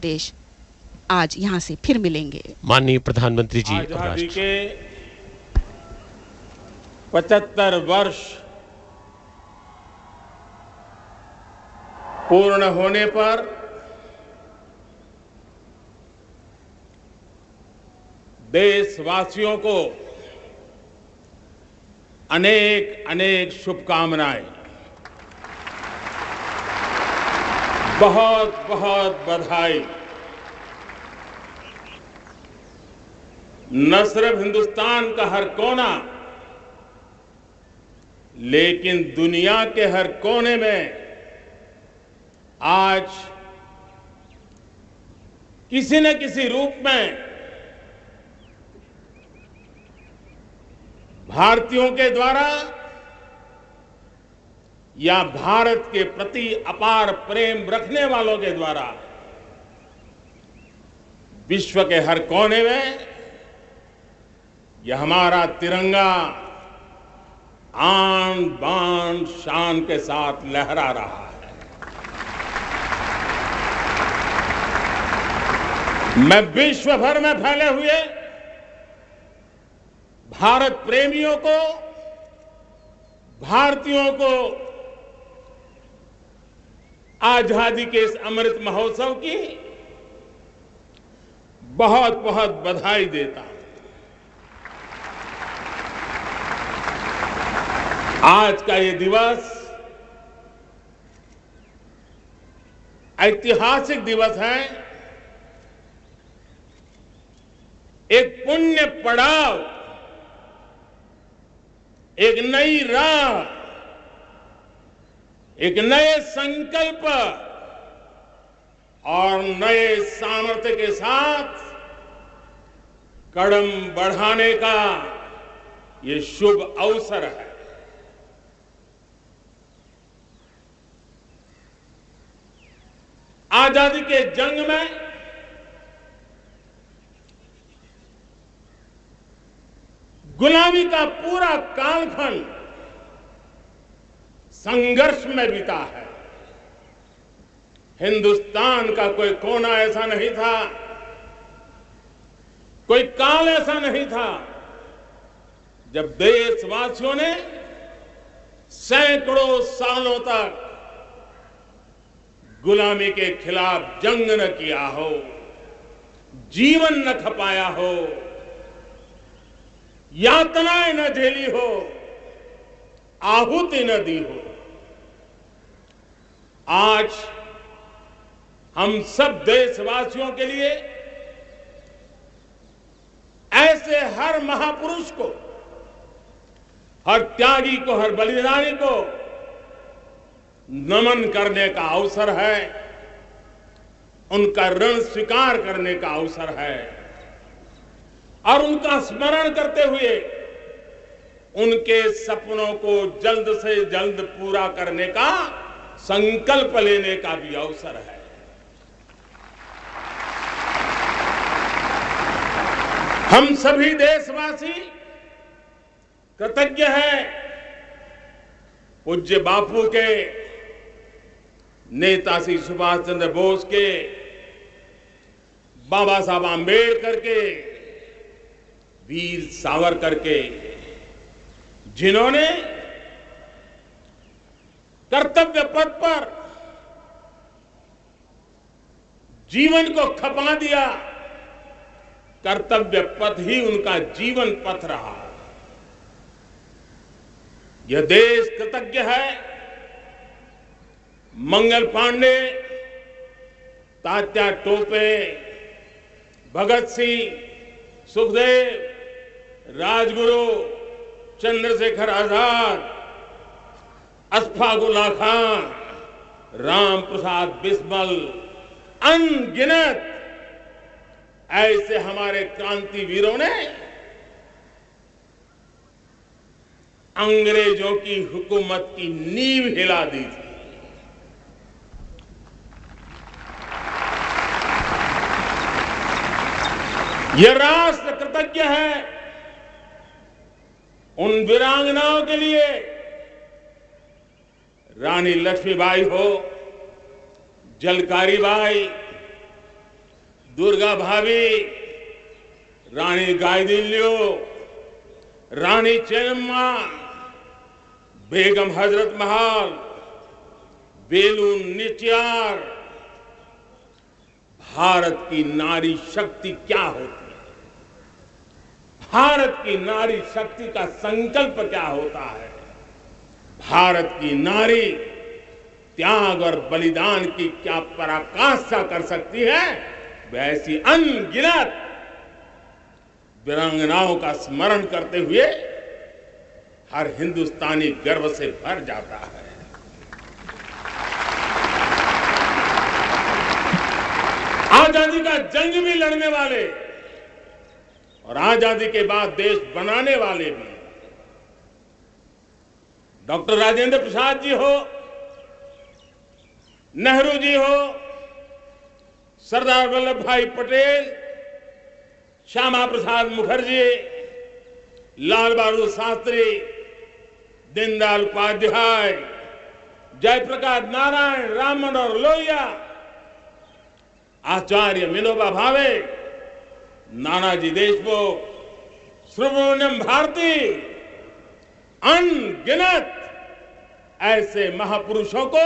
देश आज यहाँ से फिर मिलेंगे। माननीय प्रधानमंत्री जी, आजादी के 75 वर्ष पूर्ण होने पर देशवासियों को अनेक अनेक शुभकामनाएं, बहुत बहुत बधाई। न सिर्फ हिंदुस्तान का हर कोना, लेकिन दुनिया के हर कोने में आज किसी न किसी रूप में भारतीयों के द्वारा या भारत के प्रति अपार प्रेम रखने वालों के द्वारा विश्व के हर कोने में यह हमारा तिरंगा आन बान शान के साथ लहरा रहा है। मैं विश्व भर में फैले हुए भारत प्रेमियों को, भारतीयों को आजादी के इस अमृत महोत्सव की बहुत बहुत बधाई देता हूं। आज का ये दिवस ऐतिहासिक दिवस है, एक पुण्य पड़ाव, एक नई राह, एक नए संकल्प और नए सामर्थ्य के साथ कदम बढ़ाने का ये शुभ अवसर है। आजादी के जंग में गुलामी का पूरा कालखंड संघर्ष में बीता है। हिंदुस्तान का कोई कोना ऐसा नहीं था, कोई काल ऐसा नहीं था जब देशवासियों ने सैकड़ों सालों तक गुलामी के खिलाफ जंग न किया हो, जीवन न खपाया हो, यातनाएं न झेली हो, आहुति न दी हो। आज हम सब देशवासियों के लिए ऐसे हर महापुरुष को, हर त्यागी को, हर बलिदानी को नमन करने का अवसर है, उनका ऋण स्वीकार करने का अवसर है और उनका स्मरण करते हुए उनके सपनों को जल्द से जल्द पूरा करने का संकल्प लेने का भी अवसर है। हम सभी देशवासी कृतज्ञ हैं पूज्य बापू के, नेताजी सुभाष चंद्र बोस के, बाबा साहब आंबेडकर के, वीर सावरकर के, जिन्होंने कर्तव्य पथ पर जीवन को खपा दिया। कर्तव्य पथ ही उनका जीवन पथ रहा। यह देश कृतज्ञ है मंगल पांडे, तात्या टोपे, भगत सिंह, सुखदेव, राजगुरु, चंद्रशेखर आजाद, अशफाक उल्लाह खान, राम प्रसाद बिस्मिल, अनगिनत ऐसे हमारे क्रांति वीरों ने अंग्रेजों की हुकूमत की नींव हिला दी थी। यह राष्ट्र कृतज्ञ है उन वीरांगनाओं के लिए, रानी लक्ष्मीबाई हो, झलकारी बाई, दुर्गा भाभी, रानी गाइदिन्ल्यो, रानी चेन्नम्मा, बेगम हजरत महल, वेलु निचियार। भारत की नारी शक्ति क्या होती है, भारत की नारी शक्ति का संकल्प क्या होता है, भारत की नारी त्याग और बलिदान की क्या पराकाष्ठा कर सकती है, वैसी अनगिनत वीरांगनाओं का स्मरण करते हुए हर हिंदुस्तानी गर्व से भर जाता है। आजादी का जंग भी लड़ने वाले और आजादी के बाद देश बनाने वाले भी, डॉक्टर राजेंद्र प्रसाद जी हो, नेहरू जी हो, सरदार वल्लभ भाई पटेल, श्यामा प्रसाद मुखर्जी, लाल बहादुर शास्त्री, दीनदयाल उपाध्याय, जयप्रकाश नारायण, राम मनोहर लोहिया, आचार्य विनोबा भावे, नानाजी देशमुख, सुब्रमण्यम भारती, अनगिनत ऐसे महापुरुषों को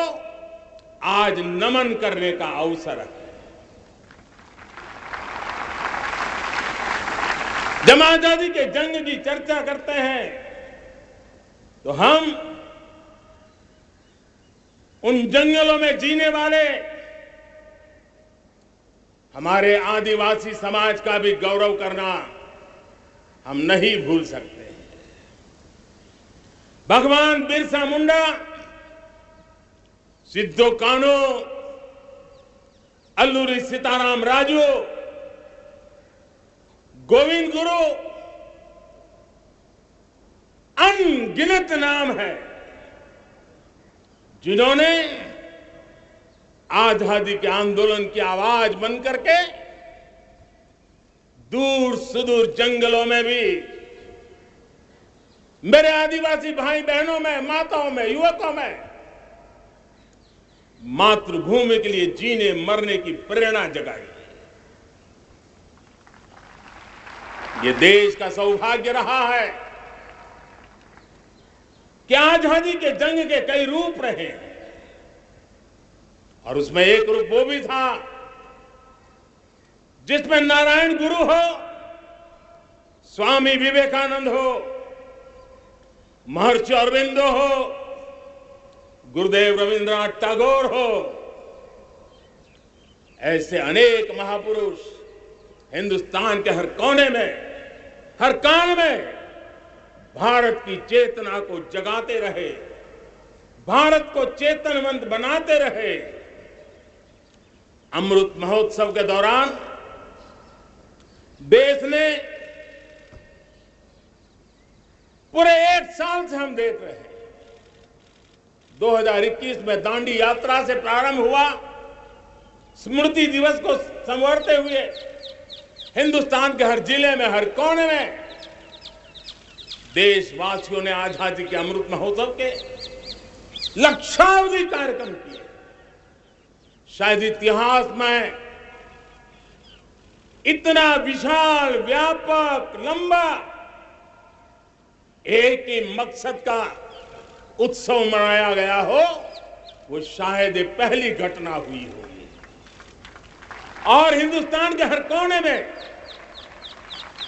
आज नमन करने का अवसर है। जब आजादी के जंग की चर्चा करते हैं तो हम उन जंगलों में जीने वाले हमारे आदिवासी समाज का भी गौरव करना हम नहीं भूल सकते। भगवान बिरसा मुंडा, सिद्धो कान्हू, अल्लूरी सीताराम राजू, गोविंद गुरु, अनगिनत नाम है जिन्होंने आजादी के आंदोलन की आवाज बन करके दूर सुदूर जंगलों में भी मेरे आदिवासी भाई बहनों में, माताओं में, युवकों में मातृभूमि के लिए जीने मरने की प्रेरणा जगाई। ये देश का सौभाग्य रहा है कि आजादी के जंग के कई रूप रहे और उसमें एक रूप वो भी था जिसमें नारायण गुरु हो, स्वामी विवेकानंद हो, महर्षि अरविंदो हो, गुरुदेव रविंद्रनाथ टैगोर हो, ऐसे अनेक महापुरुष हिंदुस्तान के हर कोने में, हर कान में भारत की चेतना को जगाते रहे, भारत को चेतनवंत बनाते रहे। अमृत महोत्सव के दौरान देश ने पूरे एक साल से हम देख रहे हैं, 2021 में दांडी यात्रा से प्रारंभ हुआ, स्मृति दिवस को संवारते हुए हिंदुस्तान के हर जिले में, हर कोने में देशवासियों ने आजादी के अमृत महोत्सव के लक्षावधि कार्यक्रम किए। शायद इतिहास में इतना विशाल, व्यापक, लंबा एक ही मकसद का उत्सव मनाया गया हो, वो शायद ये पहली घटना हुई होगी। और हिंदुस्तान के हर कोने में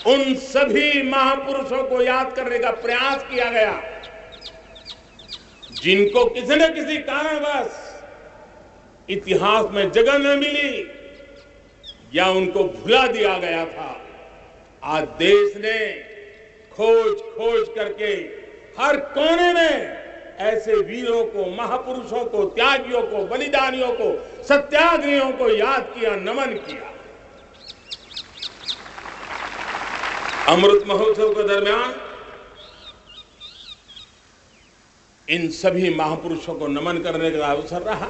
उन सभी महापुरुषों को याद करने का प्रयास किया गया जिनको किसी न किसी कारणवश इतिहास में जगह न मिली या उनको भुला दिया गया था। आज देश ने खोज खोज करके हर कोने में ऐसे वीरों को, महापुरुषों को, त्यागियों को, बलिदानियों को, सत्याग्रहियों को याद किया, नमन किया। अमृत महोत्सव के दरमियान इन सभी महापुरुषों को नमन करने का अवसर रहा।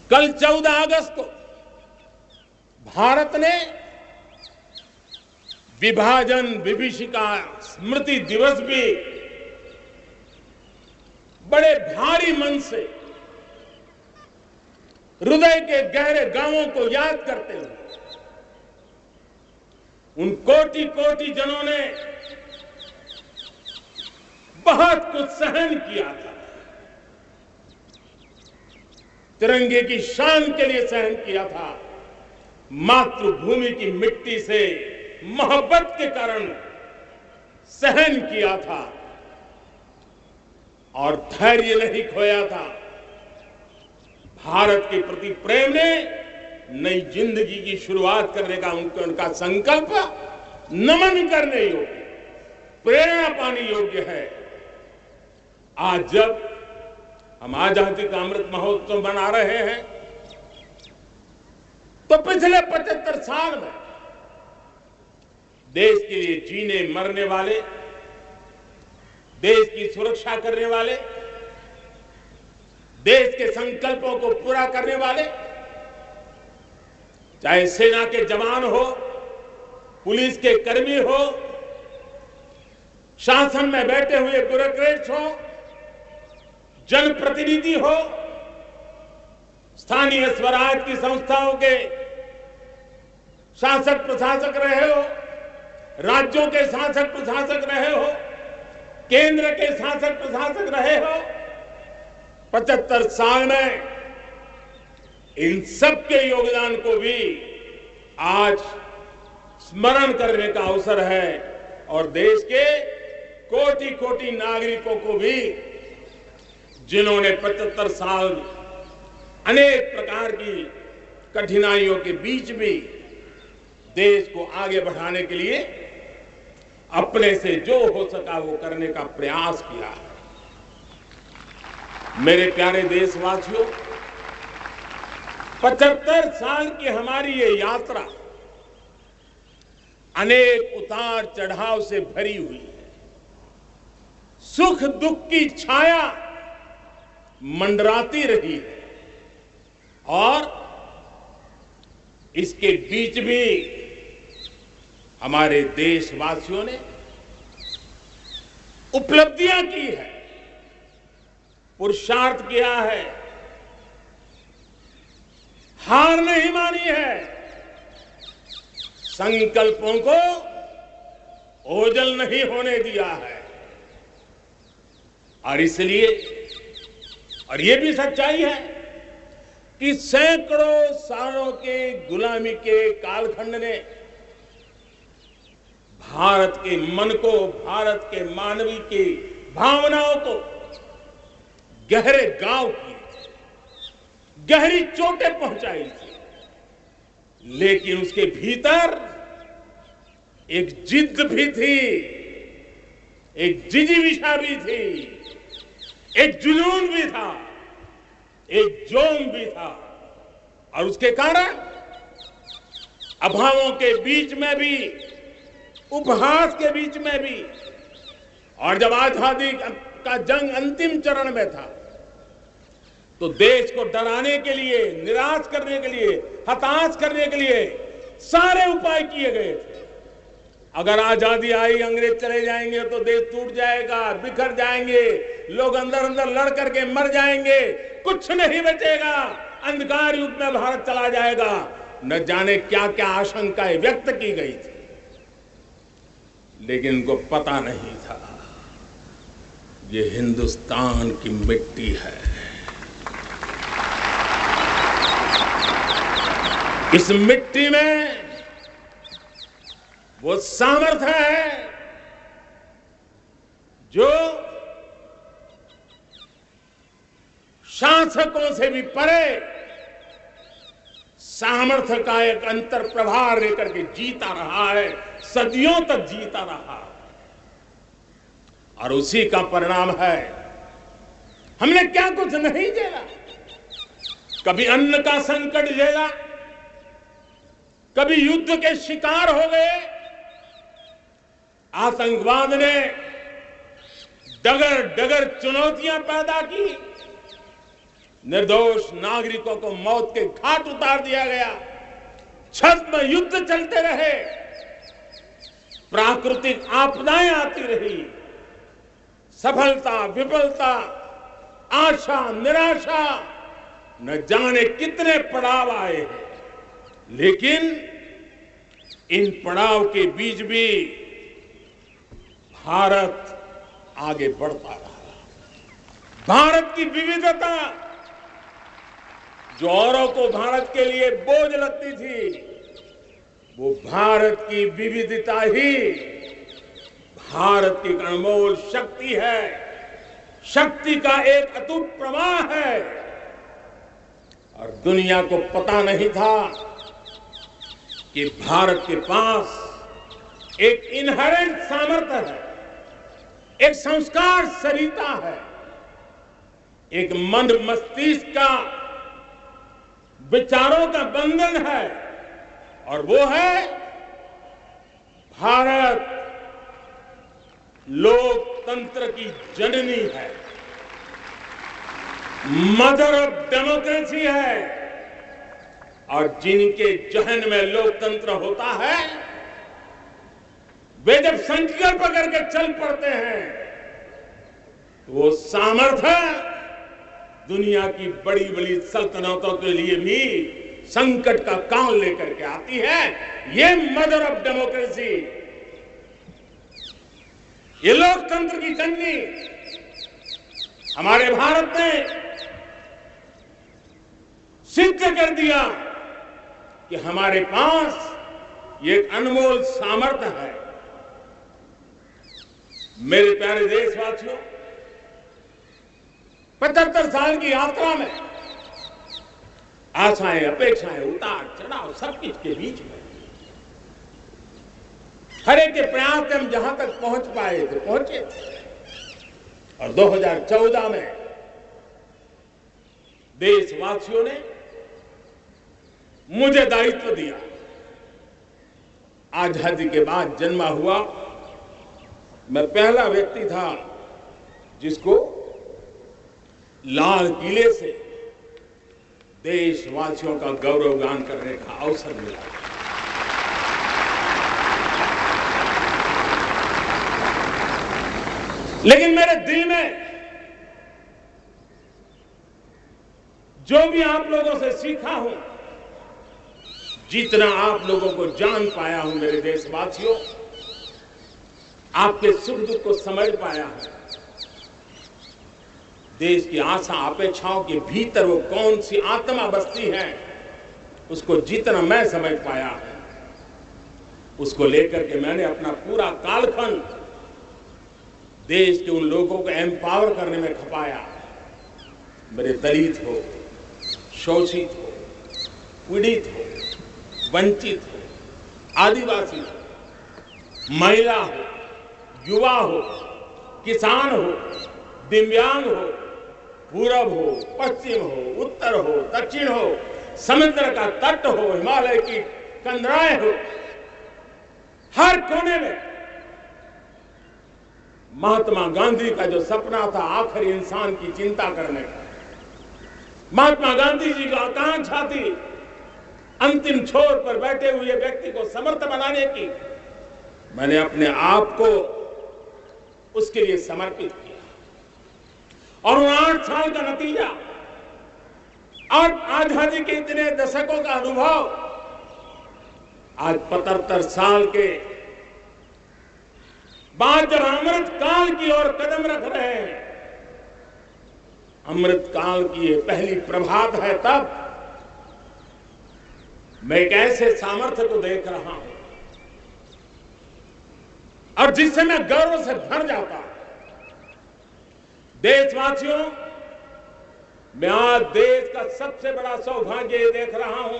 कल 14 अगस्त को भारत ने विभाजन विभीषिका स्मृति दिवस भी बड़े भारी मन से हृदय के गहरे गांवों को याद करते हुए उन कोटि कोटि जनों ने बहुत कुछ सहन किया था, तिरंगे की शान के लिए सहन किया था, मातृभूमि की मिट्टी से मोहब्बत के कारण सहन किया था और धैर्य नहीं खोया था। भारत के प्रति प्रेम ने नई जिंदगी की शुरुआत करने का उनका संकल्प नमन करने योग्य, प्रेरणा पाने योग्य है। आज जब हम आजादी का अमृत महोत्सव मना रहे हैं तो पिछले 75 साल में देश के लिए जीने मरने वाले, देश की सुरक्षा करने वाले, देश के संकल्पों को पूरा करने वाले, चाहे सेना के जवान हो, पुलिस के कर्मी हो, शासन में बैठे हुए ब्यूरोक्रेट्स हो, जनप्रतिनिधि हो, स्थानीय स्वराज की संस्थाओं के शासक प्रशासक रहे हो, राज्यों के शासक प्रशासक रहे हो, केंद्र के शासक प्रशासक रहे हो, 75 साल में इन सबके योगदान को भी आज स्मरण करने का अवसर है और देश के कोटि कोटि नागरिकों को भी जिन्होंने 75 साल अनेक प्रकार की कठिनाइयों के बीच भी देश को आगे बढ़ाने के लिए अपने से जो हो सका वो करने का प्रयास किया है। मेरे प्यारे देशवासियों, 75 साल की हमारी ये यात्रा अनेक उतार चढ़ाव से भरी हुई है। सुख दुख की छाया मंडराती रही है और इसके बीच भी हमारे देशवासियों ने उपलब्धियां की है, पुरुषार्थ किया है, हार नहीं मानी है, संकल्पों को ओझल नहीं होने दिया है। और इसलिए और ये भी सच्चाई है कि सैकड़ों सालों के गुलामी के कालखंड ने भारत के मन को, भारत के मानवीय की भावनाओं को गहरे घाव किए, गहरी चोटें पहुंचाई थी, लेकिन उसके भीतर एक जिद भी थी, एक जिजीविषा भी थी, एक जुनून भी था, एक जोम भी था। और उसके कारण अभावों के बीच में भी, उपहास के बीच में भी, और जब आजादी का जंग अंतिम चरण में था तो देश को डराने के लिए, निराश करने के लिए, हताश करने के लिए सारे उपाय किए गए थे। अगर आजादी आई, अंग्रेज चले जाएंगे तो देश टूट जाएगा, बिखर जाएंगे, लोग अंदर अंदर लड़ करके मर जाएंगे, कुछ नहीं बचेगा, अंधकार युग में भारत चला जाएगा। न जाने क्या क्या आशंकाएं व्यक्त की गई थी, लेकिन उनको पता नहीं था ये हिंदुस्तान की मिट्टी है, इस मिट्टी में वो सामर्थ्य है जो शासकों से भी परे सामर्थ्य का एक अंतर प्रभार लेकर के जीता रहा है, सदियों तक जीता रहा। और उसी का परिणाम है हमने क्या कुछ नहीं झेला। कभी अन्न का संकट झेला, कभी युद्ध के शिकार हो गए, आतंकवाद ने डगर डगर चुनौतियां पैदा की, निर्दोष नागरिकों को मौत के घाट उतार दिया गया, छद्म युद्ध चलते रहे, प्राकृतिक आपदाएं आती रही, सफलता विफलता, आशा निराशा, न जाने कितने पड़ाव आए हैं, लेकिन इन पड़ाव के बीच भी भारत आगे बढ़ता रहा। भारत की विविधता, जो औरों को भारत के लिए बोझ लगती थी, वो भारत की विविधता ही भारत की अनमोल शक्ति है, शक्ति का एक अटूट प्रवाह है। और दुनिया को पता नहीं था कि भारत के पास एक इनहेरेंट सामर्थ्य है, एक संस्कार सरिता है, एक मन मस्तिष्क का विचारों का बंधन है, और वो है भारत लोकतंत्र की जननी है, मदर ऑफ डेमोक्रेसी है। और जिनके जहन में लोकतंत्र होता है, वे जब संकल्प करके चल पड़ते हैं तो वो सामर्थ्य दुनिया की बड़ी बड़ी सल्तनतों के लिए भी संकट का काल लेकर के आती है। ये मदर ऑफ डेमोक्रेसी, ये लोकतंत्र की जननी हमारे भारत ने सिद्ध कर दिया कि हमारे पास ये अनमोल सामर्थ्य है। मेरे प्यारे देशवासियों, 75 साल की यात्रा में आशाएं, अपेक्षाएं, उतार चढ़ाव सब कुछ के बीच में हर एक के प्रयास से हम जहां तक पहुंच पाए थे पहुंचे थे। और 2014 में देशवासियों ने मुझे दायित्व दिया। आजादी के बाद जन्मा हुआ मैं पहला व्यक्ति था जिसको लाल किले से देशवासियों का गौरवगान करने का अवसर मिला। लेकिन मेरे दिल में जो भी आप लोगों से सीखा हूं, जितना आप लोगों को जान पाया हूं मेरे देशवासियों, आपके सुख दुख को समझ पाया है। देश की आशा अपेक्षाओं के भीतर वो कौन सी आत्मा बसती है, उसको जितना मैं समझ पाया है, उसको लेकर के मैंने अपना पूरा कालखंड देश के उन लोगों को एम्पावर करने में खपाया। मेरे दलित हो, शोषित हो, पीड़ित हो, वंचित हो, आदिवासी हो, महिला हो, युवा हो, किसान हो, दिव्यांग हो, पूरब हो, पश्चिम हो, उत्तर हो, दक्षिण हो, समुद्र का तट हो, हिमालय की कंदराएं हो, हर कोने में महात्मा गांधी का जो सपना था आखिर इंसान की चिंता करने का, महात्मा गांधी जी की आकांक्षा थी अंतिम छोर पर बैठे हुए व्यक्ति को समर्थ बनाने की, मैंने अपने आप को उसके लिए समर्पित किया। और 8 साल का नतीजा और आजादी के इतने दशकों का अनुभव आज 75 साल के बाद जब अमृत काल की ओर कदम रख रहे हैं, अमृत काल की ये पहली प्रभात है, तब मैं एक ऐसे सामर्थ्य को देख रहा हूं और जिससे मैं गर्व से भर जाता हूं। देशवासियों, मैं आज देश का सबसे बड़ा सौभाग्य ये देख रहा हूं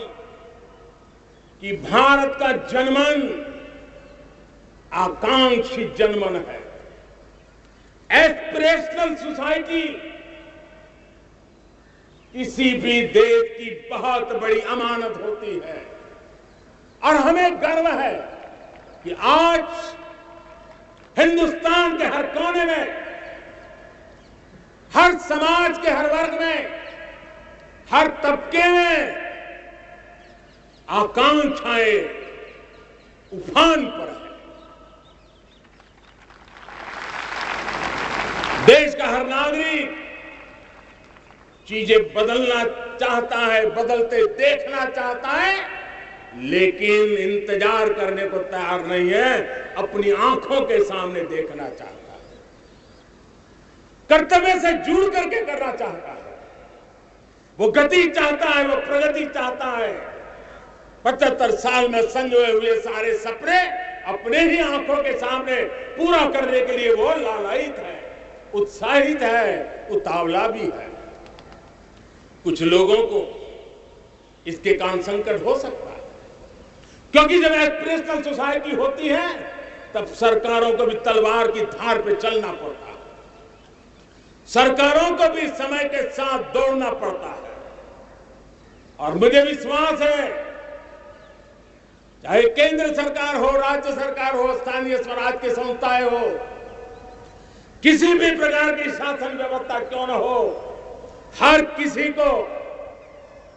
कि भारत का जनमन आकांक्षी जनमन है। एस्पिरेशनल सोसाइटी किसी भी देश की बहुत बड़ी अमानत होती है और हमें गर्व है कि आज हिंदुस्तान के हर कोने में, हर समाज के हर वर्ग में, हर तबके में आकांक्षाएं उफान पर है। देश का हर नागरिक चीजें बदलना चाहता है, बदलते देखना चाहता है, लेकिन इंतजार करने को तैयार नहीं है, अपनी आंखों के सामने देखना चाहता है, कर्तव्य से जुड़ करके करना चाहता है, वो गति चाहता है, वो प्रगति चाहता है। 75 साल में संजोए हुए सारे सपने अपने ही आंखों के सामने पूरा करने के लिए वो लालायित है, उत्साहित है, उतावला भी है। कुछ लोगों को इसके कारण संकट हो सकता है, क्योंकि जब एस्पिरेशनल सोसाइटी होती है तब सरकारों को भी तलवार की धार पे चलना पड़ता है, सरकारों को भी समय के साथ दौड़ना पड़ता है। और मुझे विश्वास है, चाहे केंद्र सरकार हो, राज्य सरकार हो, स्थानीय स्वराज की संस्थाएं हो, किसी भी प्रकार की शासन व्यवस्था क्यों न हो, हर किसी को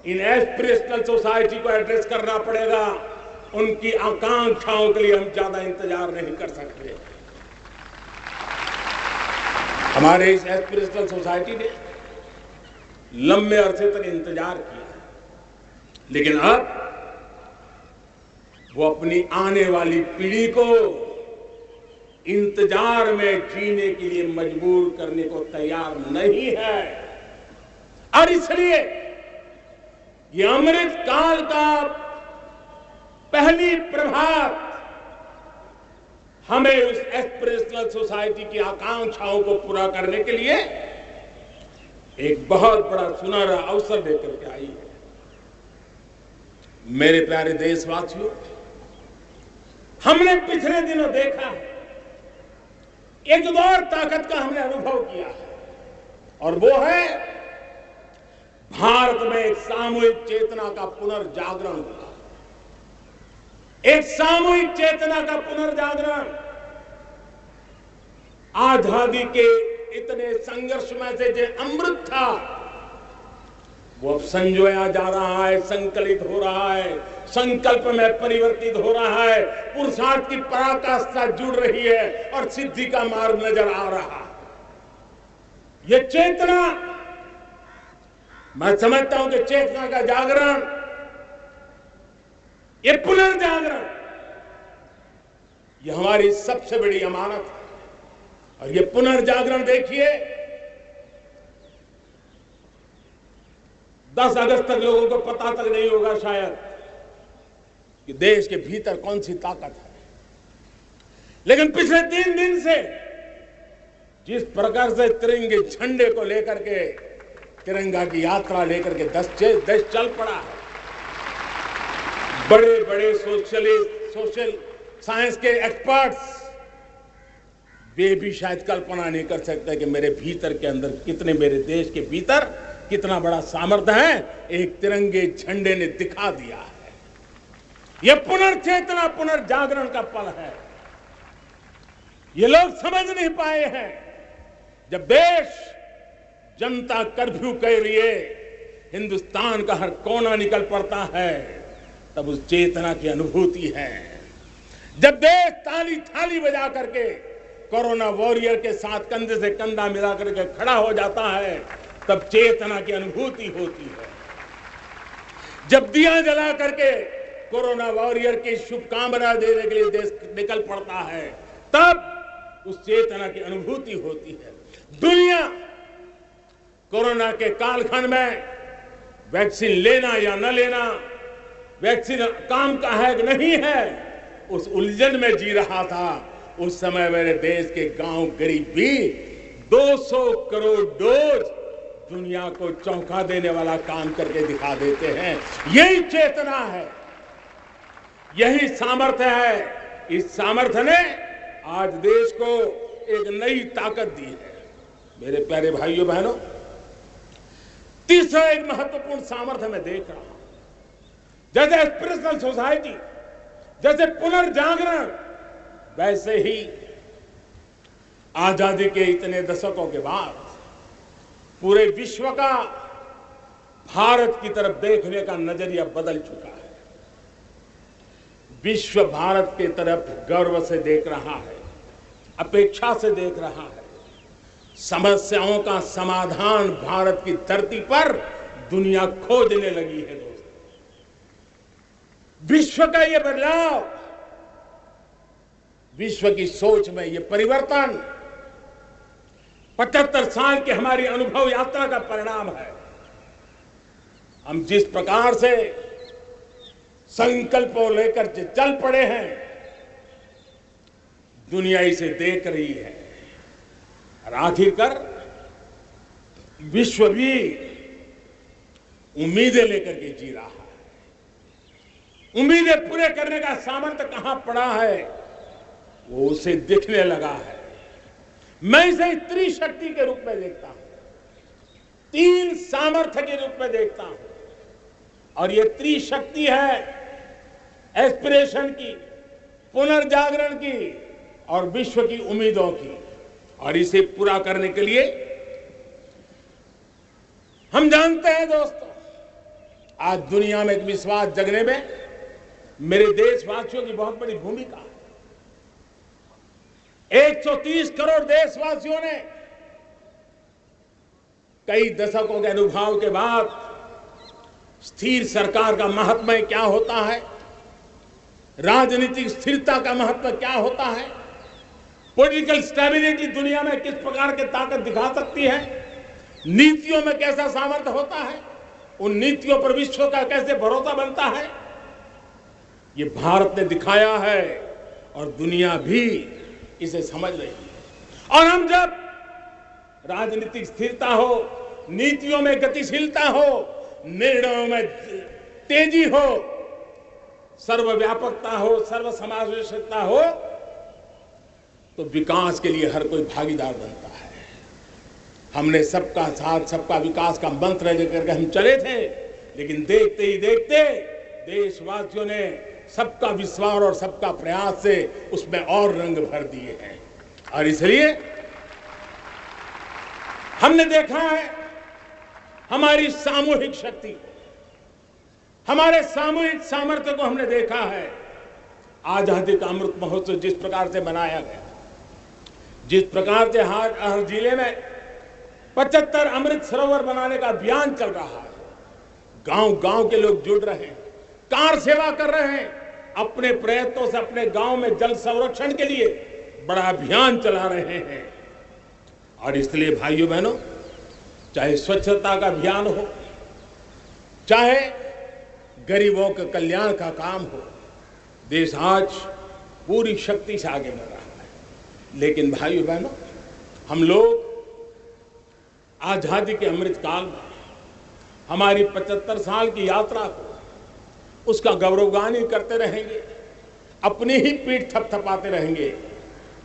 इन एस्पिरेशनल सोसाइटी को एड्रेस करना पड़ेगा। उनकी आकांक्षाओं के लिए हम ज्यादा इंतजार नहीं कर सकते। हमारे इस एस्पिरेशनल सोसाइटी ने लंबे अरसे तक इंतजार किया, लेकिन अब वो अपनी आने वाली पीढ़ी को इंतजार में जीने के लिए मजबूर करने को तैयार नहीं है। और इसलिए ये अमृत काल का पहली प्रभात हमें उस एस्पिरेशनल सोसाइटी की आकांक्षाओं को पूरा करने के लिए एक बहुत बड़ा सुनहरा अवसर देकर के आई है। मेरे प्यारे देशवासियों, हमने पिछले दिनों देखा, एक और ताकत का हमने अनुभव किया है, और वो है भारत में एक सामूहिक चेतना का पुनर्जागरण हुआ। एक सामूहिक चेतना का पुनर्जागरण आजादी के इतने संघर्ष में से जो अमृत था वो अब संजोया जा रहा है, संकलित हो रहा है, संकल्प में परिवर्तित हो रहा है, पुरुषार्थ की पराकाष्ठा जुड़ रही है और सिद्धि का मार्ग नजर आ रहा है। ये चेतना, मैं समझता हूं कि चेतना का जागरण, ये पुनर्जागरण, ये हमारी सबसे बड़ी अमानत है। और ये पुनर्जागरण देखिए, 10 अगस्त तक लोगों को पता तक नहीं होगा शायद कि देश के भीतर कौन सी ताकत है, लेकिन पिछले 3 दिन से जिस प्रकार से तिरंगे झंडे को लेकर के, तिरंगा की यात्रा लेकर के देश चल पड़ा है। बड़े बड़े सोशल साइंस के एक्सपर्ट्स वे भी शायद कल्पना नहीं कर सकते कि मेरे भीतर के अंदर कितने, मेरे देश के भीतर कितना बड़ा सामर्थ्य है, एक तिरंगे झंडे ने दिखा दिया है। यह पुनर्चेतना, पुनर्जागरण का पल है। ये लोग समझ नहीं पाए हैं। जब देश जनता कर्फ्यू के लिए हिंदुस्तान का हर कोना निकल पड़ता है, तब उस चेतना की अनुभूति है। जब देश ताली थाली बजा करके कोरोना वॉरियर के साथ कंधे से कंधा मिला करके खड़ा हो जाता है, तब चेतना की अनुभूति होती है। जब दिया जला करके कोरोना वॉरियर की शुभकामना देने के लिए देश निकल पड़ता है, तब उस चेतना की अनुभूति होती है। दुनिया कोरोना के कालखंड में वैक्सीन लेना या न लेना, वैक्सीन काम का है कि नहीं है, उस उलझन में जी रहा था। उस समय मेरे देश के गांव गरीब भी 200 करोड़ डोज दुनिया को चौंका देने वाला काम करके दिखा देते हैं। यही चेतना है, यही सामर्थ्य है। इस सामर्थ्य ने आज देश को एक नई ताकत दी है। मेरे प्यारे भाइयों बहनों, तीसरा एक महत्वपूर्ण सामर्थ्य मैं देख रहा हूं, जैसे एस्पिरेशनल सोसाइटी, जैसे पुनर्जागरण, वैसे ही आजादी के इतने दशकों के बाद पूरे विश्व का भारत की तरफ देखने का नजरिया बदल चुका है। विश्व भारत की तरफ गर्व से देख रहा है, अपेक्षा से देख रहा है। समस्याओं का समाधान भारत की धरती पर दुनिया खोजने लगी है दोस्तों। विश्व का ये बदलाव, विश्व की सोच में ये परिवर्तन 75 साल की हमारी अनुभव यात्रा का परिणाम है। हम जिस प्रकार से संकल्पों लेकर चल पड़े हैं, दुनिया इसे देख रही है और आखिरकार विश्व भी उम्मीदें लेकर के जी रहा है। उम्मीदें पूरे करने का सामर्थ्य कहां पड़ा है वो उसे दिखने लगा है। मैं इसे त्रिशक्ति के रूप में देखता हूं, 3 सामर्थ्य के रूप में देखता हूं। और ये त्रिशक्ति है एस्पिरेशन की, पुनर्जागरण की और विश्व की उम्मीदों की। और इसे पूरा करने के लिए हम जानते हैं दोस्तों, आज दुनिया में एक विश्वास जगने में मेरे देशवासियों की बहुत बड़ी भूमिका है। 130 करोड़ देशवासियों ने कई दशकों के अनुभव के बाद स्थिर सरकार का महत्व क्या होता है, राजनीतिक स्थिरता का महत्व क्या होता है, पॉलिटिकल स्टेबिलिटी दुनिया में किस प्रकार की ताकत दिखा सकती है, नीतियों में कैसा सामर्थ्य होता है, उन नीतियों पर विश्व का कैसे भरोसा बनता है, ये भारत ने दिखाया है और दुनिया भी इसे समझ रही है। और हम जब राजनीतिक स्थिरता हो, नीतियों में गतिशीलता हो, निर्णयों में तेजी हो, सर्वव्यापकता हो, सर्वसमावेशकता हो, तो विकास के लिए हर कोई भागीदार बनता है। हमने सबका साथ सबका विकास का मंत्र लेकर के हम चले थे, लेकिन देखते ही देखते देशवासियों ने सबका विश्वास और सबका प्रयास से उसमें और रंग भर दिए हैं। और इसलिए हमने देखा है हमारी सामूहिक शक्ति, हमारे सामूहिक सामर्थ्य को हमने देखा है। आजादी का अमृत महोत्सव जिस प्रकार से मनाया गया, जिस प्रकार से हर जिले में 75 अमृत सरोवर बनाने का अभियान चल रहा है, गांव-गांव के लोग जुड़ रहे हैं, कार सेवा कर रहे हैं, अपने प्रयत्नों से अपने गांव में जल संरक्षण के लिए बड़ा अभियान चला रहे हैं। और इसलिए भाइयों बहनों, चाहे स्वच्छता का अभियान हो, चाहे गरीबों के कल्याण का काम हो, देश आज पूरी शक्ति से आगे बढ़ रहा है। लेकिन भाइयों बहनों, हम लोग आजादी के अमृत काल में हमारी 75 साल की यात्रा को उसका गौरवगान करते रहेंगे, अपनी ही पीठ थपथपाते रहेंगे,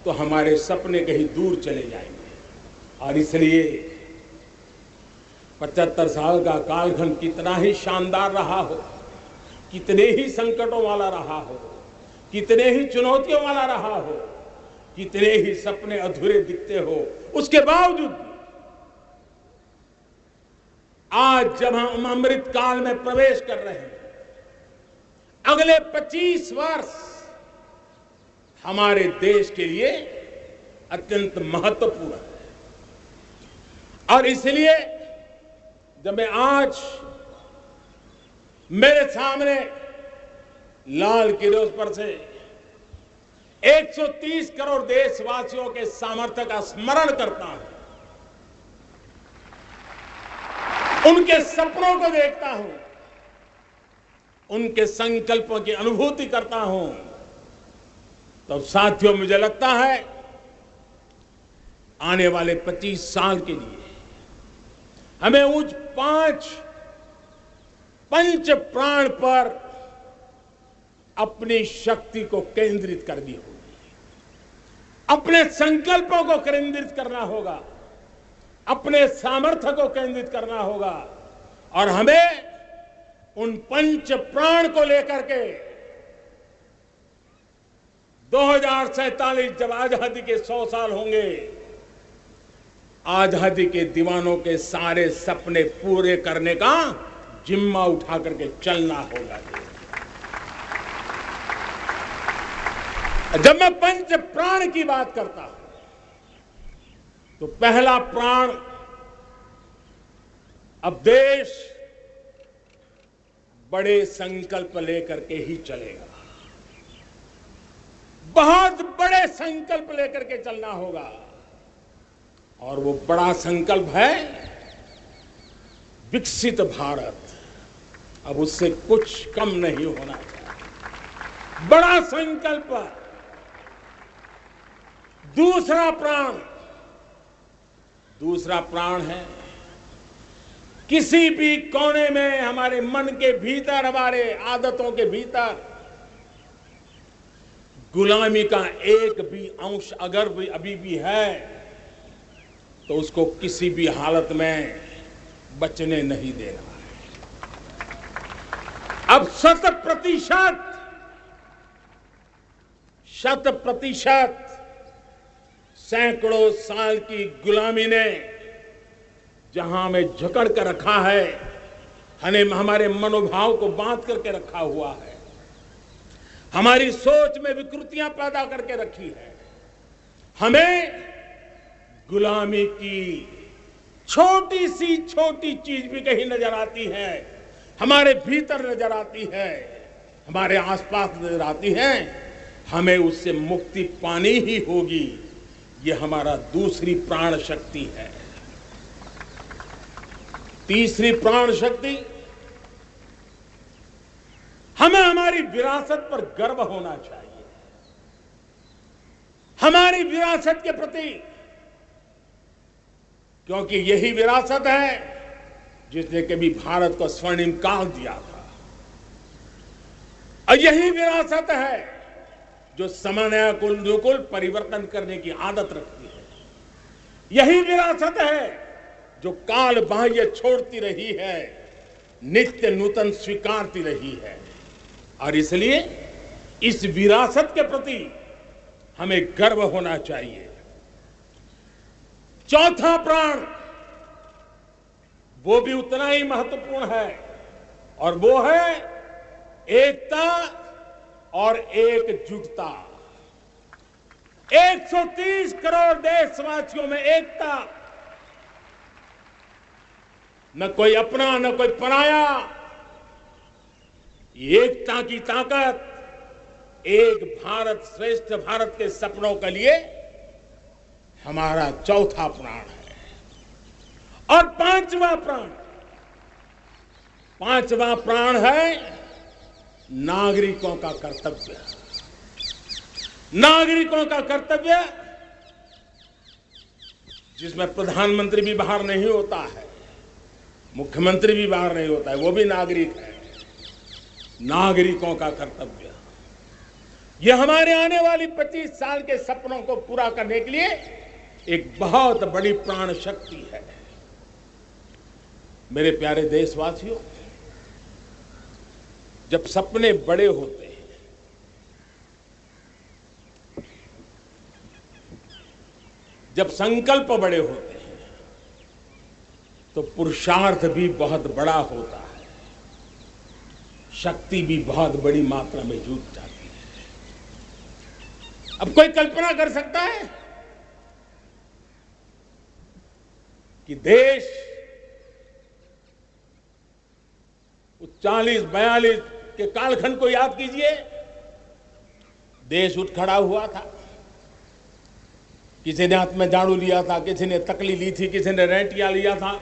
तो हमारे सपने कहीं दूर चले जाएंगे। और इसलिए 75 साल का कालखंड कितना ही शानदार रहा हो, कितने ही संकटों वाला रहा हो, कितने ही चुनौतियों वाला रहा हो, कितने ही सपने अधूरे दिखते हो, उसके बावजूद आज जब हम अमृत काल में प्रवेश कर रहे हैं, अगले 25 वर्ष हमारे देश के लिए अत्यंत महत्वपूर्ण है। और इसलिए जब मैं आज मेरे सामने लाल किले पर से 130 करोड़ देशवासियों के सामर्थ्य का स्मरण करता हूं, उनके सपनों को देखता हूं, उनके संकल्पों की अनुभूति करता हूं, तो साथियों मुझे लगता है आने वाले 25 साल के लिए हमें उस 5 पंच प्राण पर अपनी शक्ति को केंद्रित करनी होगी, अपने संकल्पों को केंद्रित करना होगा, अपने सामर्थ्य को केंद्रित करना होगा। और हमें उन पंच प्राण को लेकर के 2047 जब आजादी के 100 साल होंगे, आजादी के दीवानों के सारे सपने पूरे करने का जिम्मा उठा करके चलना होगा। जब मैं पंच प्राण की बात करता हूं तो पहला प्राण, अब देश बड़े संकल्प लेकर के ही चलेगा। बहुत बड़े संकल्प लेकर के चलना होगा, और वो बड़ा संकल्प है विकसित भारत। अब उससे कुछ कम नहीं होना चाहिए, बड़ा संकल्प। दूसरा प्राण है किसी भी कोने में, हमारे मन के भीतर, हमारे आदतों के भीतर गुलामी का एक भी अंश अगर भी अभी भी है, तो उसको किसी भी हालत में बचने नहीं देना है। अब 100% सैकड़ों साल की गुलामी ने जहां हमें जकड़ कर रखा है, हमारे मनोभाव को बांध करके रखा हुआ है, हमारी सोच में विकृतियां पैदा करके रखी है, हमें गुलामी की छोटी सी छोटी चीज भी कहीं नजर आती है, हमारे भीतर नजर आती है, हमारे आसपास नजर आती है, हमें उससे मुक्ति पानी ही होगी। ये हमारा दूसरी प्राण शक्ति है। तीसरी प्राण शक्ति, हमें हमारी विरासत पर गर्व होना चाहिए, हमारी विरासत के प्रति, क्योंकि यही विरासत है जिसने कभी भारत को स्वर्णिम काल दिया था, और यही विरासत है जो समय को अनुकूल परिवर्तन करने की आदत रखती है। यही विरासत है जो काल बाह्य छोड़ती रही है, नित्य नूतन स्वीकारती रही है, और इसलिए इस विरासत के प्रति हमें गर्व होना चाहिए। चौथा प्राण, वो भी उतना ही महत्वपूर्ण है, और वो है एकता और एकजुटता। 130 करोड़ देशवासियों में एकता, न कोई अपना न कोई पराया। एकता की ताकत, एक भारत श्रेष्ठ भारत के सपनों के लिए हमारा चौथा प्राण है। और पांचवा प्राण है नागरिकों का कर्तव्य। नागरिकों का कर्तव्य, जिसमें प्रधानमंत्री भी बाहर नहीं होता है, मुख्यमंत्री भी बाहर नहीं होता है, वो भी नागरिक है। नागरिकों का कर्तव्य, यह हमारे आने वाली 25 साल के सपनों को पूरा करने के लिए एक बहुत बड़ी प्राण शक्ति है। मेरे प्यारे देशवासियों, जब सपने बड़े होते हैं, जब संकल्प बड़े होते हैं, तो पुरुषार्थ भी बहुत बड़ा होता है, शक्ति भी बहुत बड़ी मात्रा में जुट जाती है। अब कोई कल्पना कर सकता है कि देश 40-42 के कालखंड को याद कीजिए, देश उठ खड़ा हुआ था। किसी ने हाथ में झाड़ू लिया था, किसी ने तकली ली थी, किसी ने रेंटिया लिया था,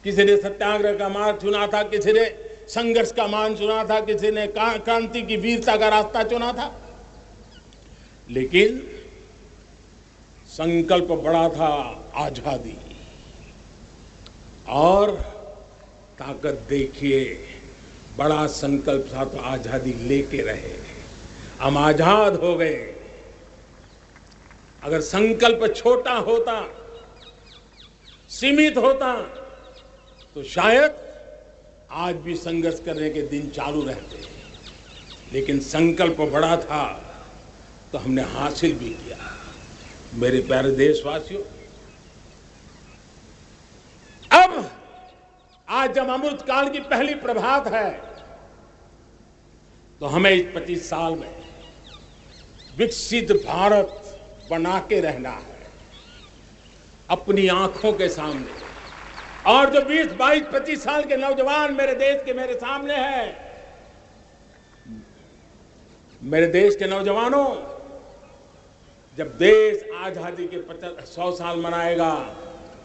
किसी ने सत्याग्रह का मार्ग चुना था, किसी ने संघर्ष का मान चुना था, किसी ने क्रांति की वीरता का रास्ता चुना था। लेकिन संकल्प बड़ा था आजादी, और ताकत देखिए, बड़ा संकल्प था तो आजादी लेके रहे, हम आजाद हो गए। अगर संकल्प छोटा होता, सीमित होता, तो शायद आज भी संघर्ष करने के दिन चालू रहते। लेकिन संकल्प बड़ा था तो हमने हासिल भी किया। मेरे प्यारे देशवासियों, अब आज जब अमृत काल की पहली प्रभात है, तो हमें इस 25 साल में विकसित भारत बना के रहना है। अपनी आंखों के सामने, और जो 20, 22, 25 साल के नौजवान मेरे देश के मेरे सामने हैं, मेरे देश के नौजवानों, जब देश आजादी के 100 साल मनाएगा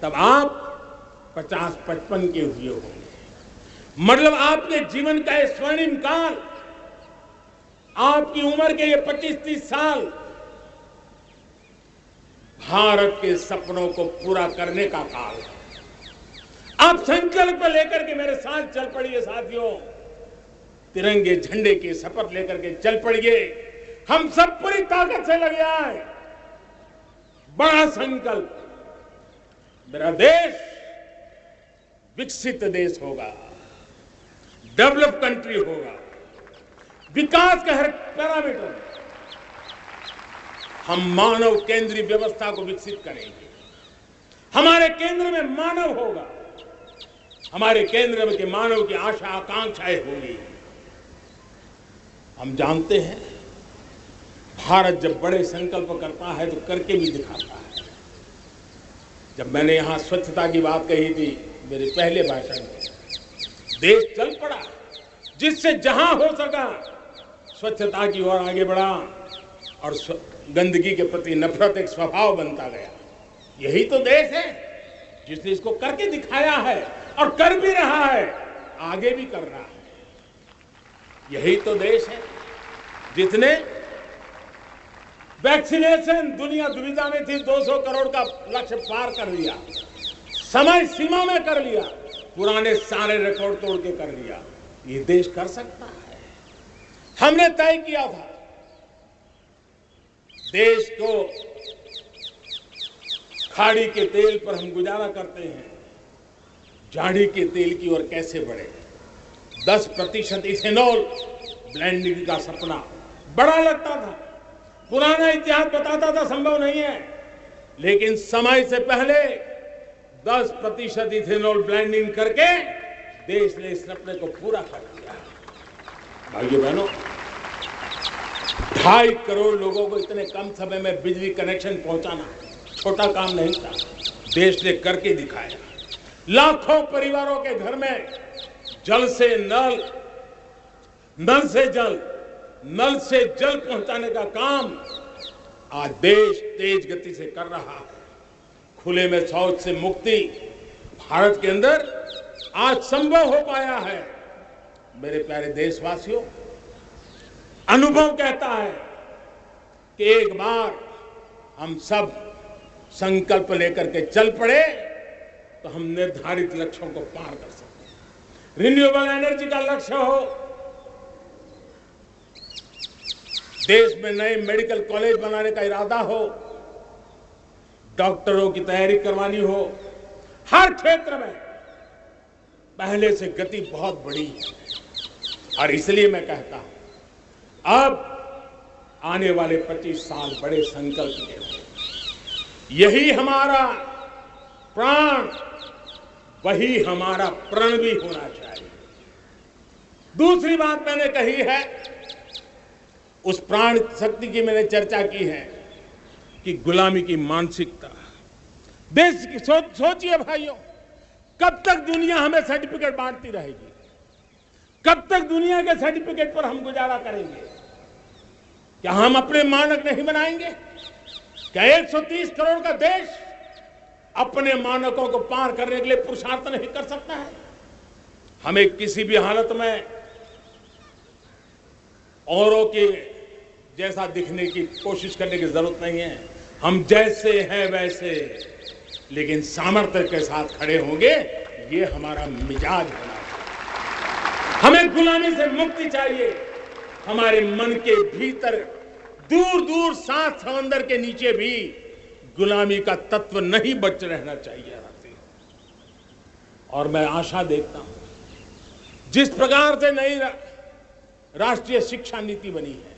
तब आप 50-55 के हुए होंगे। मतलब आपके जीवन का ये स्वर्णिम काल, आपकी उम्र के ये 25-30 साल भारत के सपनों को पूरा करने का काल है। आप संकल्प लेकर के मेरे साथ चल पड़िए साथियों, तिरंगे झंडे की शपथ लेकर के चल पड़िए। हम सब पूरी ताकत से लगे आए। बड़ा संकल्प, मेरा देश विकसित देश होगा, डेवलप कंट्री होगा, विकास का हर पैरामीटर हम मानव केंद्रीय व्यवस्था को विकसित करेंगे। हमारे केंद्र में मानव होगा, हमारे केंद्र में के मानव की आशा आकांक्षाएं होंगी। हम जानते हैं भारत जब बड़े संकल्प करता है तो करके भी दिखाता है। जब मैंने यहां स्वच्छता की बात कही थी मेरे पहले भाषण में, देश चल पड़ा, जिससे जहां हो सका स्वच्छता की ओर आगे बढ़ा और गंदगी के प्रति नफरत एक स्वभाव बनता गया। यही तो देश है जिसने इसको करके दिखाया है और कर भी रहा है, आगे भी कर रहा है। यही तो देश है जिसने वैक्सीनेशन, दुनिया दुविधा में थी, 200 करोड़ का लक्ष्य पार कर लिया, समय सीमा में कर लिया, पुराने सारे रिकॉर्ड तोड़ के कर लिया। ये देश कर सकता है। हमने तय किया था देश को खाड़ी के तेल पर हम गुजारा करते हैं, झाड़ी के तेल की ओर कैसे बढ़े। 10% इथेनॉल ब्लेंडिंग का सपना बड़ा लगता था, पुराना इतिहास बताता था संभव नहीं है, लेकिन समय से पहले 10% इथेनॉल ब्लेंडिंग करके देश ने इस सपने को पूरा कर दिया। भाइयों बहनों, 2.5 करोड़ लोगों को इतने कम समय में बिजली कनेक्शन पहुंचाना छोटा काम नहीं था, देश ने करके दिखाया। लाखों परिवारों के घर में जल से नल, नल से जल, नल से जल पहुंचाने का काम आज देश तेज गति से कर रहा है। खुले में शौच से मुक्ति भारत के अंदर आज संभव हो पाया है। मेरे प्यारे देशवासियों, अनुभव कहता है कि एक बार हम सब संकल्प लेकर के चल पड़े तो हम निर्धारित लक्ष्यों को पार कर सकते हैं। रिन्यूएबल एनर्जी का लक्ष्य हो, देश में नए मेडिकल कॉलेज बनाने का इरादा हो, डॉक्टरों की तैयारी करवानी हो, हर क्षेत्र में पहले से गति बहुत बड़ी है। और इसलिए मैं कहता हूं, अब आने वाले 25 साल बड़े संकल्प के हों। यही हमारा प्राण, वही हमारा प्रण भी होना चाहिए। दूसरी बात मैंने कही है, उस प्राण शक्ति की मैंने चर्चा की है कि गुलामी की मानसिकता देश की सोचिए भाइयों, कब तक दुनिया हमें सर्टिफिकेट बांटती रहेगी? कब तक दुनिया के सर्टिफिकेट पर हम गुजारा करेंगे? क्या हम अपने मानक नहीं बनाएंगे? क्या 130 करोड़ का देश अपने मानकों को पार करने के लिए पुरुषार्थ नहीं कर सकता है? हमें किसी भी हालत में औरों के जैसा दिखने की कोशिश करने की जरूरत नहीं है। हम जैसे हैं वैसे, लेकिन सामर्थ्य के साथ खड़े होंगे, ये हमारा मिजाज होना चाहिए। हमें गुलामी से मुक्ति चाहिए। हमारे मन के भीतर दूर दूर 7 समंदर के नीचे भी गुलामी का तत्व नहीं बच रहना चाहिए। और मैं आशा देखता हूं, जिस प्रकार से नई राष्ट्रीय शिक्षा नीति बनी है,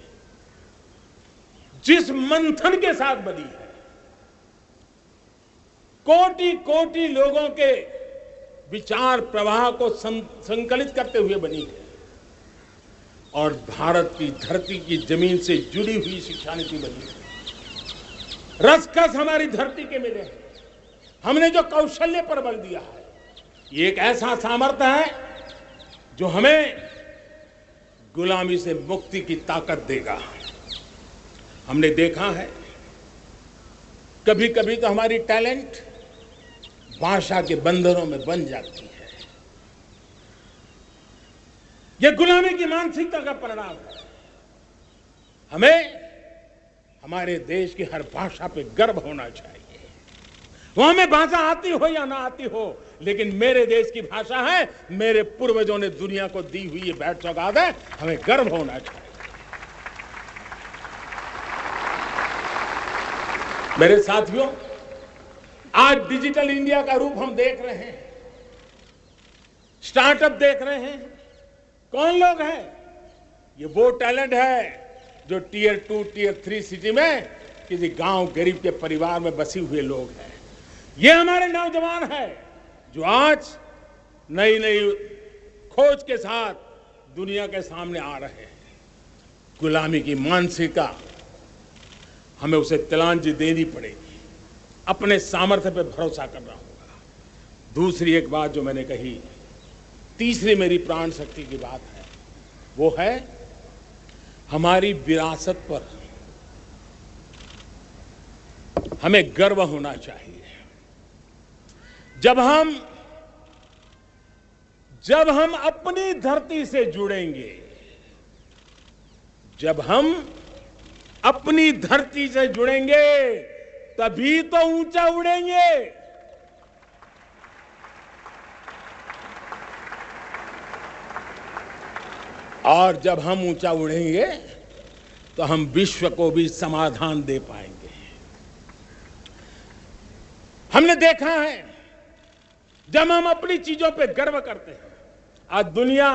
जिस मंथन के साथ बनी है, कोटि कोटि लोगों के विचार प्रवाह को संकलित करते हुए बनी है, और भारत की धरती की जमीन से जुड़ी हुई शिक्षा नीति बनी है। रसकस हमारी धरती के मिले हैं, हमने जो कौशल्य पर बल दिया है, ये एक ऐसा सामर्थ्य है जो हमें गुलामी से मुक्ति की ताकत देगा। हमने देखा है कभी कभी तो हमारी टैलेंट भाषा के बंधनों में बन जाती है। यह गुलामी की मानसिकता का परिणाम है। हमें हमारे देश की हर भाषा पे गर्व होना चाहिए। वो हमें भाषा आती हो या ना आती हो, लेकिन मेरे देश की भाषा है, मेरे पूर्वजों ने दुनिया को दी हुई ये भेंट सौगात है, हमें गर्व होना चाहिए। मेरे साथियों, आज डिजिटल इंडिया का रूप हम देख रहे हैं, स्टार्टअप देख रहे हैं। कौन लोग हैं? ये वो टैलेंट है जो टियर 2, टियर 3 सिटी में किसी गांव गरीब के परिवार में बसे हुए लोग हैं। ये हमारे नौजवान हैं जो आज नई नई खोज के साथ दुनिया के सामने आ रहे हैं। गुलामी की मानसिकता हमें उसे तिलांजलि देनी पड़ेगी, अपने सामर्थ्य पे भरोसा करना होगा। दूसरी एक बात जो मैंने कही, तीसरी मेरी प्राण शक्ति की बात है, वो है हमारी विरासत पर हमें गर्व होना चाहिए। जब हम अपनी धरती से जुड़ेंगे, जब हम अपनी धरती से जुड़ेंगे, तभी तो ऊंचा उड़ेंगे। और जब हम ऊंचा उड़ेंगे तो हम विश्व को भी समाधान दे पाएंगे। हमने देखा है जब हम अपनी चीजों पे गर्व करते हैं। आज दुनिया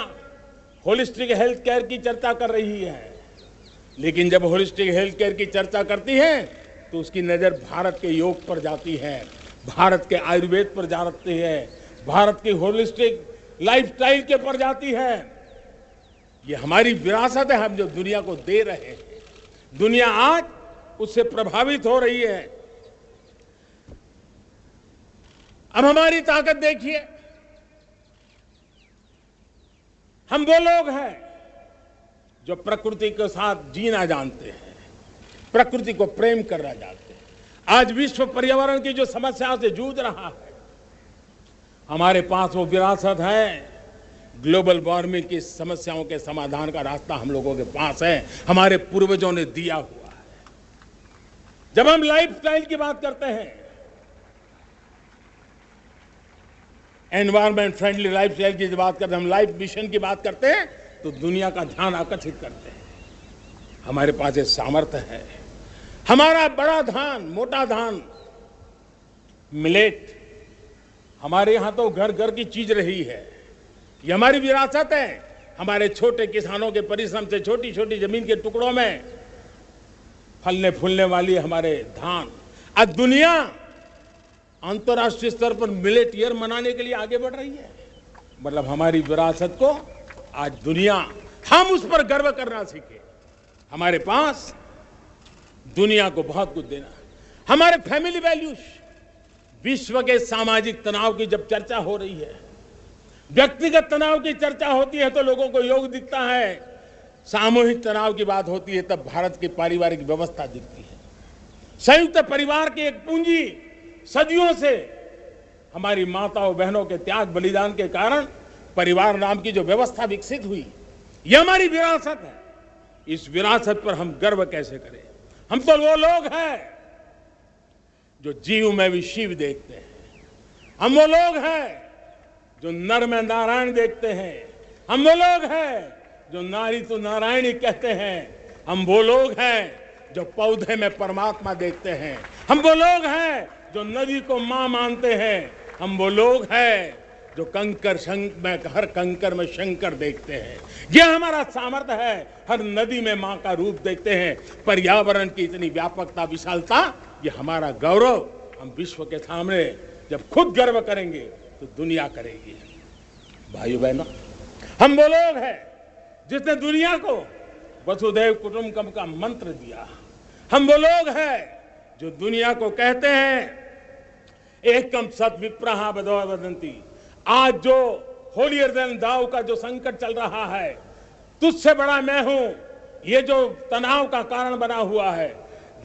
होलिस्टिक हेल्थ केयर की चर्चा कर रही है, लेकिन जब होलिस्टिक हेल्थ केयर की चर्चा करती है तो उसकी नजर भारत के योग पर जाती है, भारत के आयुर्वेद पर जाती है, भारत की होलिस्टिक लाइफस्टाइल के पर जाती है। ये हमारी विरासत है, हम जो दुनिया को दे रहे हैं। दुनिया आज उससे प्रभावित हो रही है। अब हमारी ताकत देखिए, हम वो लोग हैं जो प्रकृति के साथ जीना जानते हैं, प्रकृति को प्रेम करना जानते हैं। आज विश्व पर्यावरण की जो समस्याओं से जूझ रहा है, हमारे पास वो विरासत है। ग्लोबल वार्मिंग की समस्याओं के समाधान का रास्ता हम लोगों के पास है, हमारे पूर्वजों ने दिया हुआ है। जब हम लाइफस्टाइल की बात करते हैं, एनवायरमेंट फ्रेंडली लाइफस्टाइल की बात करते हैं, हम लाइफ मिशन की बात करते हैं, तो दुनिया का ध्यान आकर्षित करते हैं। हमारे पास ये सामर्थ्य है। हमारा बड़ा धान, मोटा धान, मिलेट, हमारे यहां तो घर घर की चीज रही है। ये हमारी विरासत है। हमारे छोटे किसानों के परिश्रम से छोटी छोटी जमीन के टुकड़ों में फलने फूलने वाली हमारे धान। आज दुनिया अंतर्राष्ट्रीय स्तर पर मिलेट ईयर मनाने के लिए आगे बढ़ रही है। मतलब हमारी विरासत को आज दुनिया, हम उस पर गर्व करना सीखे। हमारे पास दुनिया को बहुत कुछ देना। हमारे फैमिली वैल्यूज, विश्व के सामाजिक तनाव की जब चर्चा हो रही है, व्यक्तिगत तनाव की चर्चा होती है तो लोगों को योग दिखता है, सामूहिक तनाव की बात होती है तब भारत की पारिवारिक व्यवस्था दिखती है। संयुक्त परिवार की एक पूंजी सदियों से हमारी माताओं बहनों के त्याग बलिदान के कारण परिवार नाम की जो व्यवस्था विकसित हुई, यह हमारी विरासत है। इस विरासत पर हम गर्व कैसे करें? हम तो वो लोग हैं जो जीव में भी शिव देखते हैं। हम वो लोग हैं जो नर में नारायण देखते हैं। हम वो लोग हैं जो नारी तो नारायणी कहते हैं। हम वो लोग हैं जो पौधे में परमात्मा देखते हैं। हम वो लोग हैं जो नदी को मां मानते हैं। हम वो लोग हैं जो हर कंकर में शंकर देखते हैं। यह हमारा सामर्थ्य है। हर नदी में मां का रूप देखते हैं। पर्यावरण की इतनी व्यापकता, विशालता, ये हमारा गौरव। हम विश्व के सामने जब खुद गर्व करेंगे तो दुनिया करेगी। भाइयों बहनों, हम वो लोग हैं जिसने दुनिया को वसुधैव कुटुंबकम का मंत्र दिया। हम वो लोग हैं जो दुनिया को कहते हैं एकम सत विप्रहा बदवा वदंती। आज जो होलियर देन दाव का जो संकट चल रहा है, तुझसे बड़ा मैं हूं, ये जो तनाव का कारण बना हुआ है,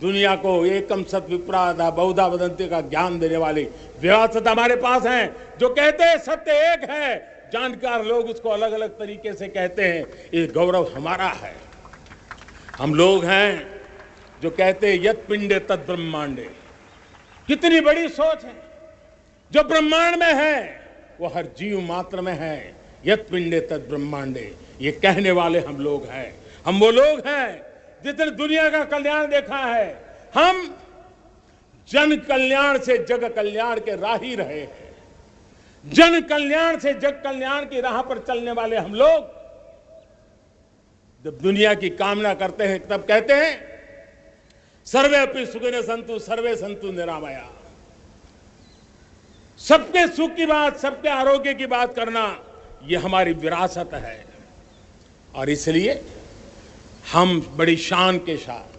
दुनिया को एकम सत विप्राधा बहुधा वदंती का ज्ञान देने वाली व्यवस्था हमारे पास है। जो कहते हैं सत्य एक है, जानकार लोग उसको अलग अलग तरीके से कहते हैं। ये गौरव हमारा है। हम लोग हैं जो कहते हैं यत पिंडे तद ब्रह्मांडे। कितनी बड़ी सोच है। जो ब्रह्मांड में है वो हर जीव मात्र में है। यत पिंडे तद ब्रह्मांडे, ये कहने वाले हम लोग हैं। हम वो लोग हैं जिसने दुनिया का कल्याण देखा है। हम जन कल्याण से जग कल्याण के राही रहे हैं। जन कल्याण से जग कल्याण की राह पर चलने वाले हम लोग जब दुनिया की कामना करते हैं तब कहते हैं सर्वे अपि सुखिनः सन्तु सर्वे सन्तु निरामया। सबके सुख की बात, सबके आरोग्य की बात करना, यह हमारी विरासत है। और इसलिए हम बड़ी शान के साथ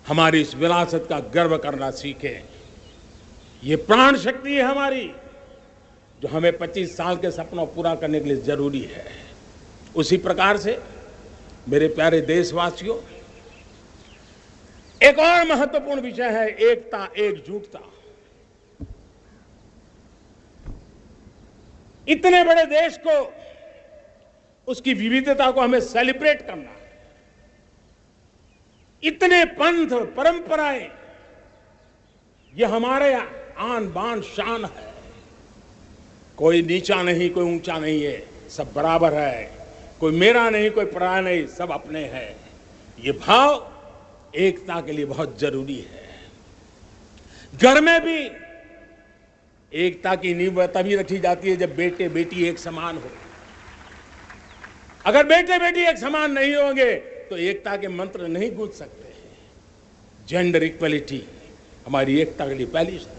हमारी इस विरासत का गर्व करना सीखें। ये प्राण शक्ति है हमारी, जो हमें 25 साल के सपनों पूरा करने के लिए जरूरी है। उसी प्रकार से मेरे प्यारे देशवासियों, एक और महत्वपूर्ण विषय है एकता, एकजुटता। इतने बड़े देश को, उसकी विविधता को हमें सेलिब्रेट करना है। इतने पंथ परंपराएं, ये हमारे आन बान शान है। कोई नीचा नहीं, कोई ऊंचा नहीं है, सब बराबर है। कोई मेरा नहीं, कोई पराया नहीं, सब अपने हैं। ये भाव एकता के लिए बहुत जरूरी है। घर में भी एकता की नींव तभी रखी जाती है जब बेटे बेटी एक समान हो। अगर बेटे बेटी एक समान नहीं होंगे तो एकता के मंत्र नहीं गूंज सकते हैं। जेंडर इक्वलिटी हमारी एकता के लिए पहली शर्त।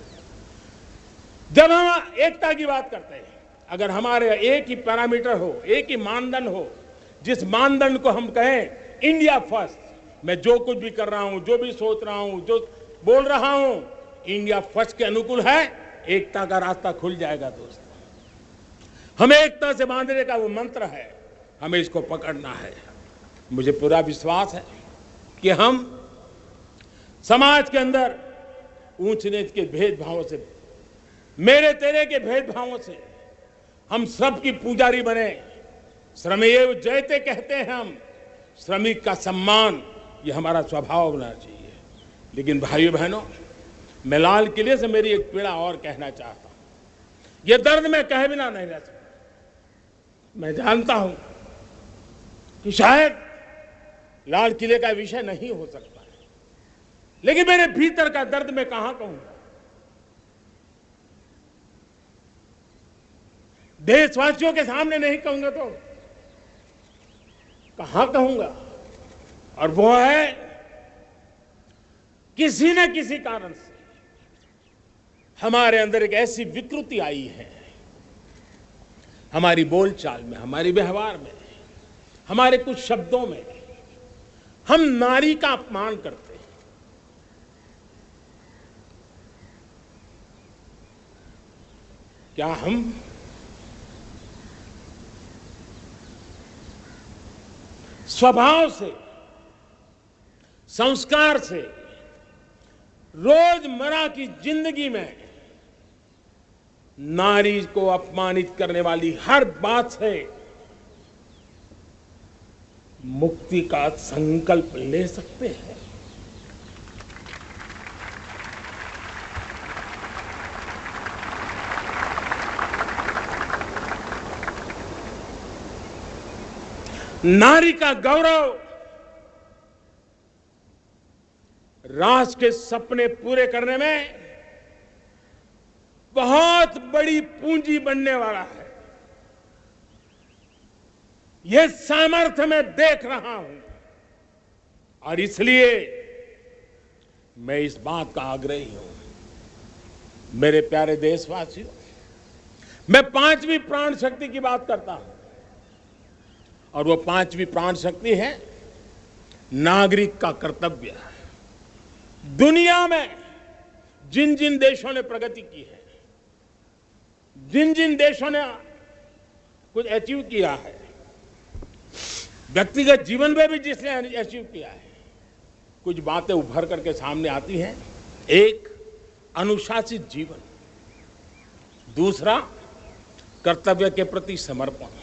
जब हम एकता की बात करते हैं, अगर हमारे एक ही पैरामीटर हो, एक ही मानदंड हो, जिस मानदंड को हम कहें इंडिया फर्स्ट, मैं जो कुछ भी कर रहा हूं, जो भी सोच रहा हूं, जो बोल रहा हूं, इंडिया फर्स्ट के अनुकूल है, एकता का रास्ता खुल जाएगा। दोस्तों, हमें एकता से बांधने का वो मंत्र है, हमें इसको पकड़ना है। मुझे पूरा विश्वास है कि हम समाज के अंदर ऊंच नीच के भेदभावों से, मेरे तेरे के भेदभावों से हम सब की पुजारी बने। श्रमेव जयते कहते हैं हम, श्रमिक का सम्मान, ये हमारा स्वभाव होना चाहिए। लेकिन भाइयों बहनों, मैं लाल किले से मेरी एक पीड़ा और कहना चाहता हूं। यह दर्द मैं कह बिना नहीं रह सकता। मैं जानता हूं कि शायद लाल किले का विषय नहीं हो सकता है, लेकिन मेरे भीतर का दर्द मैं कहां कहूंगा। देशवासियों के सामने नहीं कहूंगा तो कहां कहूंगा। और वो है, किसी न किसी कारण से हमारे अंदर एक ऐसी विकृति आई है, हमारी बोलचाल में, हमारे व्यवहार में, हमारे कुछ शब्दों में, हम नारी का अपमान करते हैं। क्या हम स्वभाव से, संस्कार से, रोजमर्रा की जिंदगी में नारी को अपमानित करने वाली हर बात से मुक्ति का संकल्प ले सकते हैं? नारी का गौरव राष्ट्र के सपने पूरे करने में बहुत बड़ी पूंजी बनने वाला है। यह सामर्थ्य मैं देख रहा हूं और इसलिए मैं इस बात का आग्रही हूं। मेरे प्यारे देशवासियों, मैं पांचवी प्राण शक्ति की बात करता हूं और वो पांचवी प्राण शक्ति है नागरिक का कर्तव्य। दुनिया में जिन जिन देशों ने प्रगति की है, जिन जिन देशों ने कुछ अचीव किया है, व्यक्तिगत जीवन में भी जिसने अचीव किया है, कुछ बातें उभर करके सामने आती हैं। एक, अनुशासित जीवन। दूसरा, कर्तव्य के प्रति समर्पण।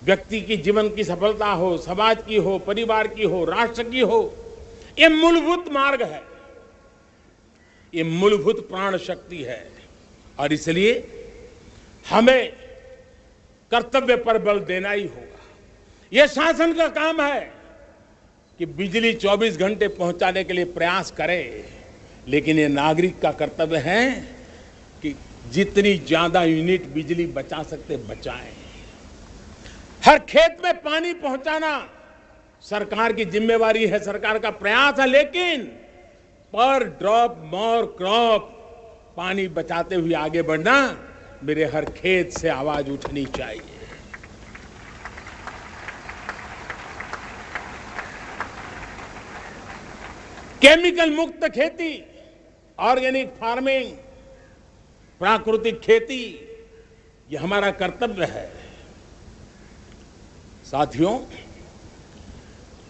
व्यक्ति की जीवन की सफलता हो, समाज की हो, परिवार की हो, राष्ट्र की हो, ये मूलभूत मार्ग है, ये मूलभूत प्राण शक्ति है। और इसलिए हमें कर्तव्य पर बल देना ही होगा। यह शासन का काम है कि बिजली 24 घंटे पहुंचाने के लिए प्रयास करे, लेकिन ये नागरिक का कर्तव्य है कि जितनी ज्यादा यूनिट बिजली बचा सकते बचाएं। हर खेत में पानी पहुंचाना सरकार की जिम्मेवारी है, सरकार का प्रयास है, लेकिन पर ड्रॉप मोर क्रॉप, पानी बचाते हुए आगे बढ़ना, मेरे हर खेत से आवाज उठनी चाहिए। केमिकल मुक्त खेती, ऑर्गेनिक फार्मिंग, प्राकृतिक खेती, यह हमारा कर्तव्य है। साथियों,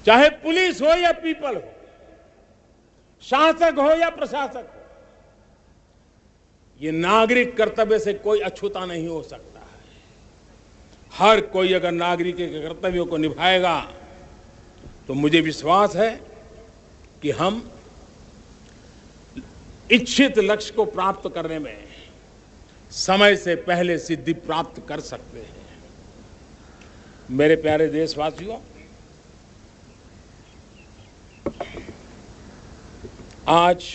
चाहे पुलिस हो या पीपल हो, शासक हो या प्रशासक हो, ये नागरिक कर्तव्य से कोई अछूता नहीं हो सकता है। हर कोई अगर नागरिक के कर्तव्यों को निभाएगा तो मुझे विश्वास है कि हम इच्छित लक्ष्य को प्राप्त करने में समय से पहले सिद्धि प्राप्त कर सकते हैं। मेरे प्यारे देशवासियों, आज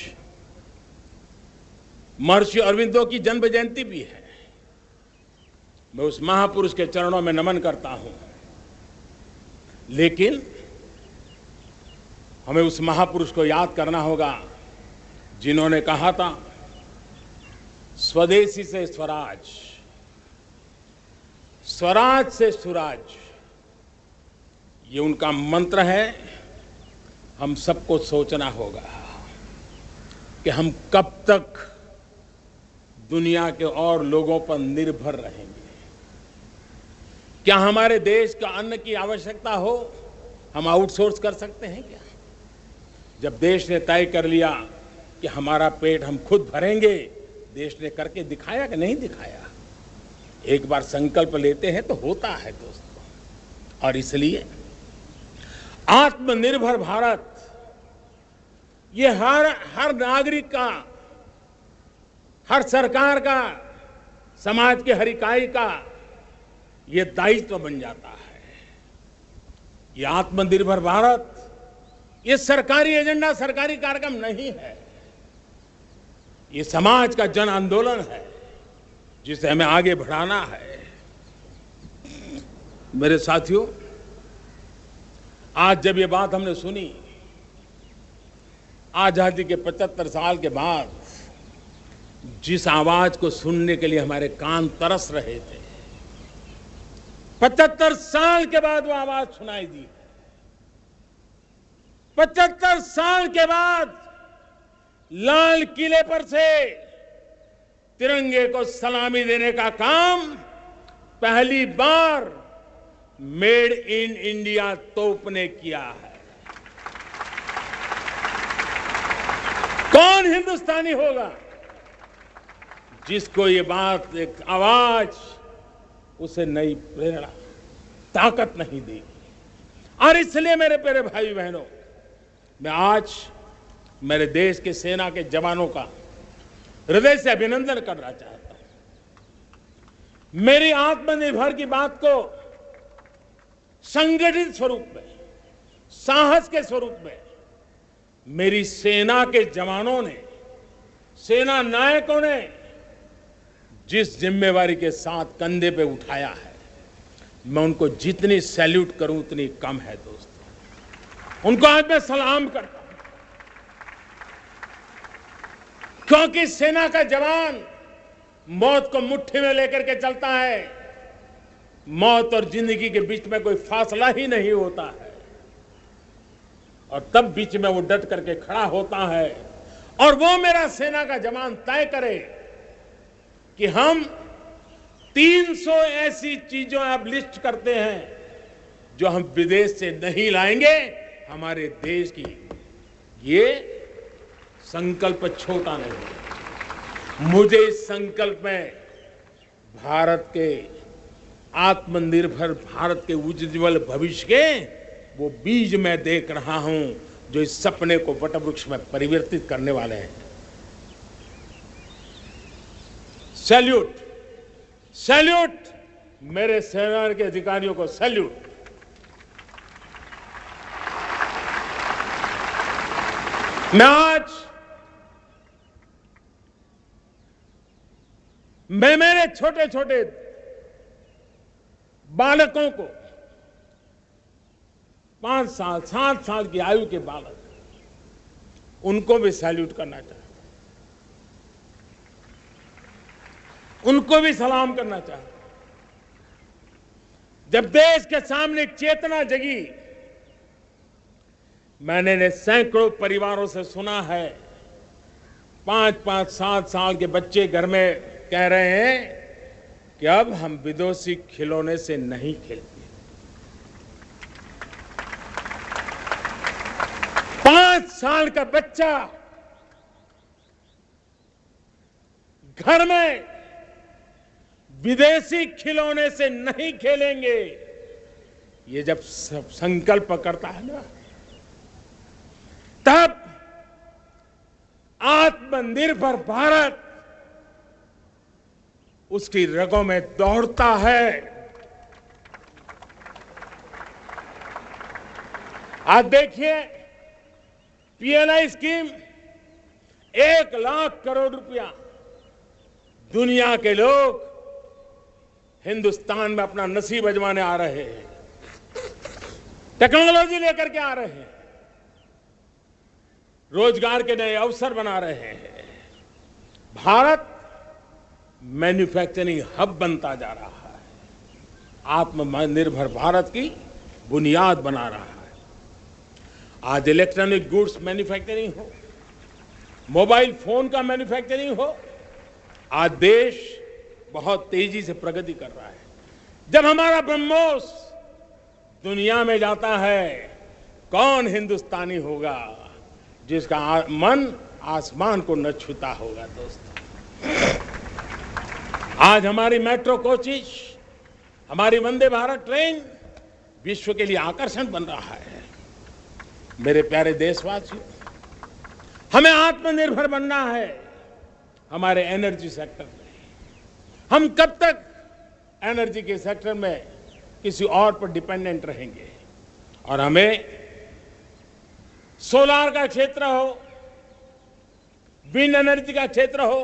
महर्षि अरविंदो की जन्म जयंती भी है। मैं उस महापुरुष के चरणों में नमन करता हूं, लेकिन हमें उस महापुरुष को याद करना होगा जिन्होंने कहा था, स्वदेशी से स्वराज, स्वराज से सुराज। ये उनका मंत्र है। हम सबको सोचना होगा कि हम कब तक दुनिया के और लोगों पर निर्भर रहेंगे। क्या हमारे देश का अन्न की आवश्यकता हो, हम आउटसोर्स कर सकते हैं क्या? जब देश ने तय कर लिया कि हमारा पेट हम खुद भरेंगे, देश ने करके दिखाया कि नहीं दिखाया? एक बार संकल्प लेते हैं तो होता है दोस्तों। और इसलिए आत्मनिर्भर भारत, ये हर नागरिक का, हर सरकार का, समाज के हर इकाई का ये दायित्व बन जाता है। ये आत्मनिर्भर भारत, ये सरकारी एजेंडा, सरकारी कार्यक्रम नहीं है। ये समाज का जन आंदोलन है जिसे हमें आगे बढ़ाना है। मेरे साथियों, आज जब ये बात हमने सुनी, आजादी के 75 साल के बाद जिस आवाज को सुनने के लिए हमारे कान तरस रहे थे, 75 साल के बाद वो आवाज सुनाई दी। 75 साल के बाद लाल किले पर से तिरंगे को सलामी देने का काम पहली बार मेड इन इंडिया तोप ने किया है। कौन हिंदुस्तानी होगा जिसको ये बात, एक आवाज उसे नई प्रेरणा, ताकत नहीं देगी? और इसलिए मेरे प्यारे भाई बहनों, मैं आज मेरे देश के सेना के जवानों का हृदय से अभिनंदन करना चाहता हूं। मेरी आत्मनिर्भर की बात को संगठित स्वरूप में, साहस के स्वरूप में मेरी सेना के जवानों ने, सेना नायकों ने जिस जिम्मेवारी के साथ कंधे पे उठाया है, मैं उनको जितनी सैल्यूट करूं उतनी कम है दोस्तों। उनको आज मैं सलाम करता हूं, क्योंकि सेना का जवान मौत को मुट्ठी में लेकर के चलता है। मौत और जिंदगी के बीच में कोई फासला ही नहीं होता है, और तब बीच में वो डट करके खड़ा होता है और वो मेरा सेना का जवान तय करे कि हम 300 ऐसी चीजों अब लिस्ट करते हैं जो हम विदेश से नहीं लाएंगे हमारे देश की। ये संकल्प छोटा नहीं है। मुझे इस संकल्प में भारत के आत्मनिर्भर भारत के उज्जवल भविष्य के वो बीज मैं देख रहा हूं जो इस सपने को वटवृक्ष में परिवर्तित करने वाले हैं। सैल्यूट, सैल्यूट मेरे सेना के अधिकारियों को, सैल्यूट। मैं मेरे छोटे छोटे बालकों को 5 साल 7 साल की आयु के बालक, उनको भी सैल्यूट करना चाहता हूं, उनको भी सलाम करना चाहता हूं। जब देश के सामने चेतना जगी, मैंने सैकड़ों परिवारों से सुना है 5-5, 7 साल के बच्चे घर में कह रहे हैं कि अब हम विदेशी खिलौने से नहीं खेलते। 5 साल का बच्चा घर में विदेशी खिलौने से नहीं खेलेंगे, ये जब सब संकल्प करता है ना, तब आत्मनिर्भर भारत उसकी रगों में दौड़ता है। आज देखिए, पीएलआई स्कीम 1 लाख करोड़ रुपया दुनिया के लोग हिंदुस्तान में अपना नसीब आजमाने आ रहे हैं, टेक्नोलॉजी लेकर के आ रहे हैं, रोजगार के नए अवसर बना रहे हैं। भारत मैन्युफैक्चरिंग हब बनता जा रहा है, आत्मनिर्भर भारत की बुनियाद बना रहा है। आज इलेक्ट्रॉनिक गुड्स मैन्युफैक्चरिंग हो, मोबाइल फोन का मैन्युफैक्चरिंग हो, आज देश बहुत तेजी से प्रगति कर रहा है। जब हमारा ब्रह्मोस दुनिया में जाता है, कौन हिंदुस्तानी होगा जिसका मन आसमान को न छूता होगा। दोस्तों, आज हमारी मेट्रो कोचेस, हमारी वंदे भारत ट्रेन विश्व के लिए आकर्षण बन रहा है। मेरे प्यारे देशवासियों, हमें आत्मनिर्भर बनना है हमारे एनर्जी सेक्टर में। हम कब तक एनर्जी के सेक्टर में किसी और पर डिपेंडेंट रहेंगे? और हमें सोलार का क्षेत्र हो, विंड एनर्जी का क्षेत्र हो,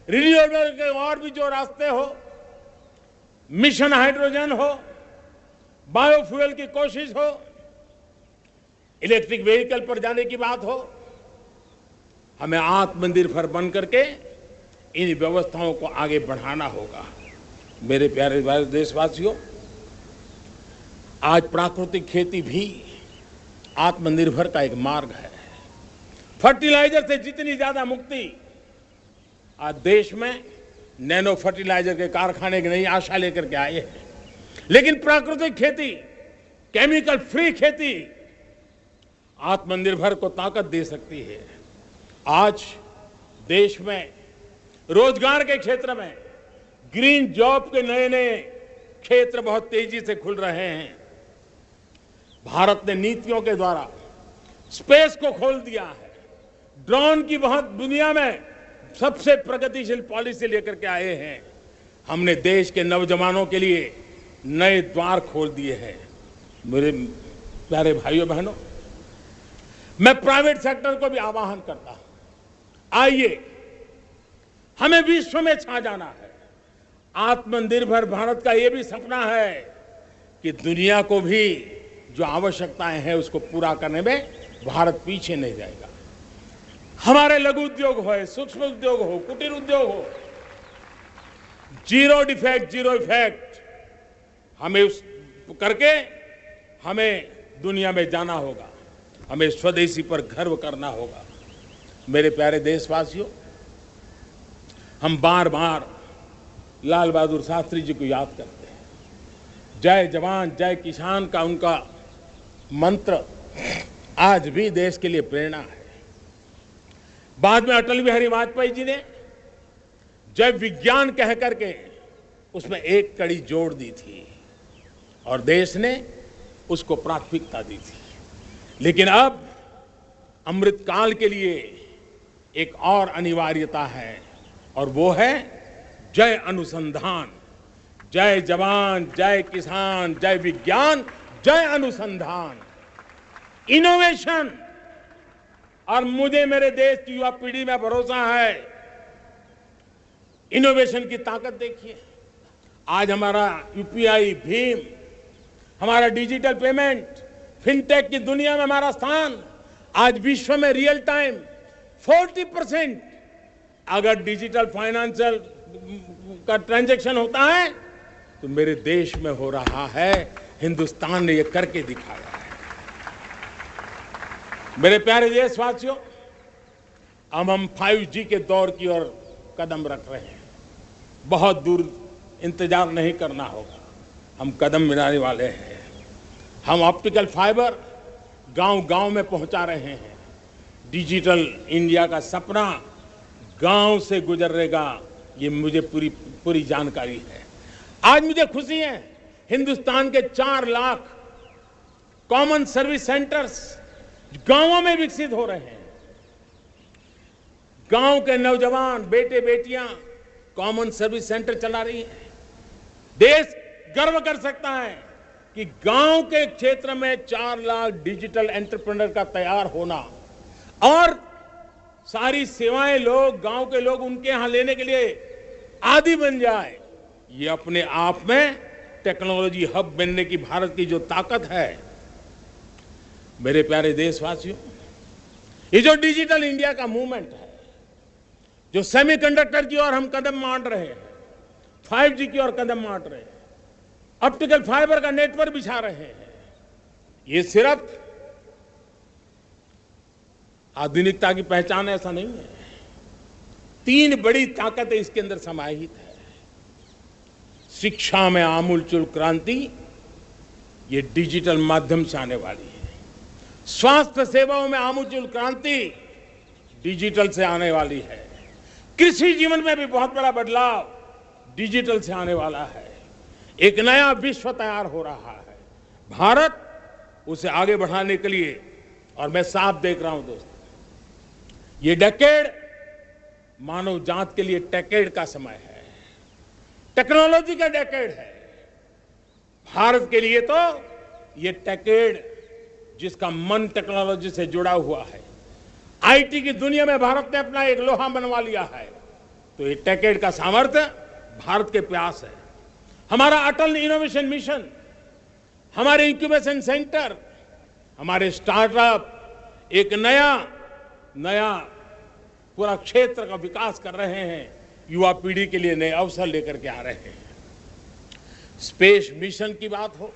रिन्यूएबल के और भी जो रास्ते हो, मिशन हाइड्रोजन हो, बायोफ्यूल की कोशिश हो, इलेक्ट्रिक व्हीकल पर जाने की बात हो, हमें आत्मनिर्भर बन करके इन व्यवस्थाओं को आगे बढ़ाना होगा। मेरे प्यारे देशवासियों, आज प्राकृतिक खेती भी आत्मनिर्भर का एक मार्ग है। फर्टिलाइजर से जितनी ज्यादा मुक्ति, आज देश में नैनो फर्टिलाइजर के कारखाने की नई आशा लेकर के आए हैं। लेकिन प्राकृतिक खेती, केमिकल फ्री खेती आत्मनिर्भर को ताकत दे सकती है। आज देश में रोजगार के क्षेत्र में ग्रीन जॉब के नए नए क्षेत्र बहुत तेजी से खुल रहे हैं। भारत ने नीतियों के द्वारा स्पेस को खोल दिया है। ड्रोन की बहुत दुनिया में सबसे प्रगतिशील पॉलिसी लेकर के आए हैं। हमने देश के नौजवानों के लिए नए द्वार खोल दिए हैं। मेरे प्यारे भाइयों बहनों, मैं प्राइवेट सेक्टर को भी आह्वान करता हूं, आइए हमें विश्व में छा जाना है। आत्मनिर्भर भारत का यह भी सपना है कि दुनिया को भी जो आवश्यकताएं हैं उसको पूरा करने में भारत पीछे नहीं जाएगा। हमारे लघु उद्योग हो, सूक्ष्म उद्योग हो, कुटीर उद्योग हो, जीरो डिफेक्ट जीरो इफेक्ट हमें उस करके हमें दुनिया में जाना होगा। हमें स्वदेशी पर गर्व करना होगा। मेरे प्यारे देशवासियों, हम बार बार लाल बहादुर शास्त्री जी को याद करते हैं। जय जवान जय किसान का उनका मंत्र आज भी देश के लिए प्रेरणा है। बाद में अटल बिहारी वाजपेयी जी ने जय विज्ञान कह करके उसमें एक कड़ी जोड़ दी थी और देश ने उसको प्राथमिकता दी थी। लेकिन अब अमृतकाल के लिए एक और अनिवार्यता है और वो है जय अनुसंधान। जय जवान जय किसान जय विज्ञान जय अनुसंधान, इनोवेशन। और मुझे मेरे देश की युवा पीढ़ी में भरोसा है, इनोवेशन की ताकत देखिए। आज हमारा यूपीआई भीम, हमारा डिजिटल पेमेंट, फिनटेक की दुनिया में हमारा स्थान, आज विश्व में रियल टाइम 40% अगर डिजिटल फाइनेंशियल का ट्रांजैक्शन होता है तो मेरे देश में हो रहा है। हिंदुस्तान ने ये करके दिखाया है। मेरे प्यारे देशवासियों, अब हम 5G के दौर की ओर कदम रख रहे हैं। बहुत दूर इंतजार नहीं करना होगा, हम कदम मिलाने वाले हैं। हम ऑप्टिकल फाइबर गांव-गांव में पहुंचा रहे हैं। डिजिटल इंडिया का सपना गांव से गुजरेगा, ये मुझे पूरी जानकारी है। आज मुझे खुशी है, हिंदुस्तान के 4 लाख कॉमन सर्विस सेंटर्स गांवों में विकसित हो रहे हैं। गांव के नौजवान बेटे बेटियां कॉमन सर्विस सेंटर चला रही हैं। देश गर्व कर सकता है कि गांव के क्षेत्र में 4 लाख डिजिटल एंटरप्रेन्योर का तैयार होना और सारी सेवाएं गांव के लोग उनके यहां लेने के लिए आदी बन जाए, ये अपने आप में टेक्नोलॉजी हब बनने की भारत की जो ताकत है। मेरे प्यारे देशवासियों, ये जो डिजिटल इंडिया का मूवमेंट है, जो सेमीकंडक्टर की ओर हम कदम मांड रहे हैं, 5G की ओर कदम मांड रहे हैं, ऑप्टिकल फाइबर का नेटवर्क बिछा रहे हैं, ये सिर्फ आधुनिकता की पहचान ऐसा नहीं है। 3 बड़ी ताकतें इसके अंदर समाहित है। शिक्षा में आमूलचूल क्रांति, ये डिजिटल माध्यम से आने वाली है। स्वास्थ्य सेवाओं में आमूलचूल क्रांति डिजिटल से आने वाली है। कृषि जीवन में भी बहुत बड़ा बदलाव डिजिटल से आने वाला है। एक नया विश्व तैयार हो रहा है। भारत उसे आगे बढ़ाने के लिए, और मैं साफ देख रहा हूं दोस्तों, ये डेकेड मानव जात के लिए टेकेड का समय है, टेक्नोलॉजी का डेकेड है। भारत के लिए तो ये टेकेड जिसका मन टेक्नोलॉजी से जुड़ा हुआ है, आईटी की दुनिया में भारत ने अपना एक लोहा बनवा लिया है, तो ये टेकेड का सामर्थ्य भारत के प्यास है। हमारा अटल इनोवेशन मिशन, हमारे इंक्यूबेशन सेंटर, हमारे स्टार्टअप एक नया पूरा क्षेत्र का विकास कर रहे हैं। युवा पीढ़ी के लिए नए अवसर लेकर के आ रहे हैं। स्पेस मिशन की बात हो,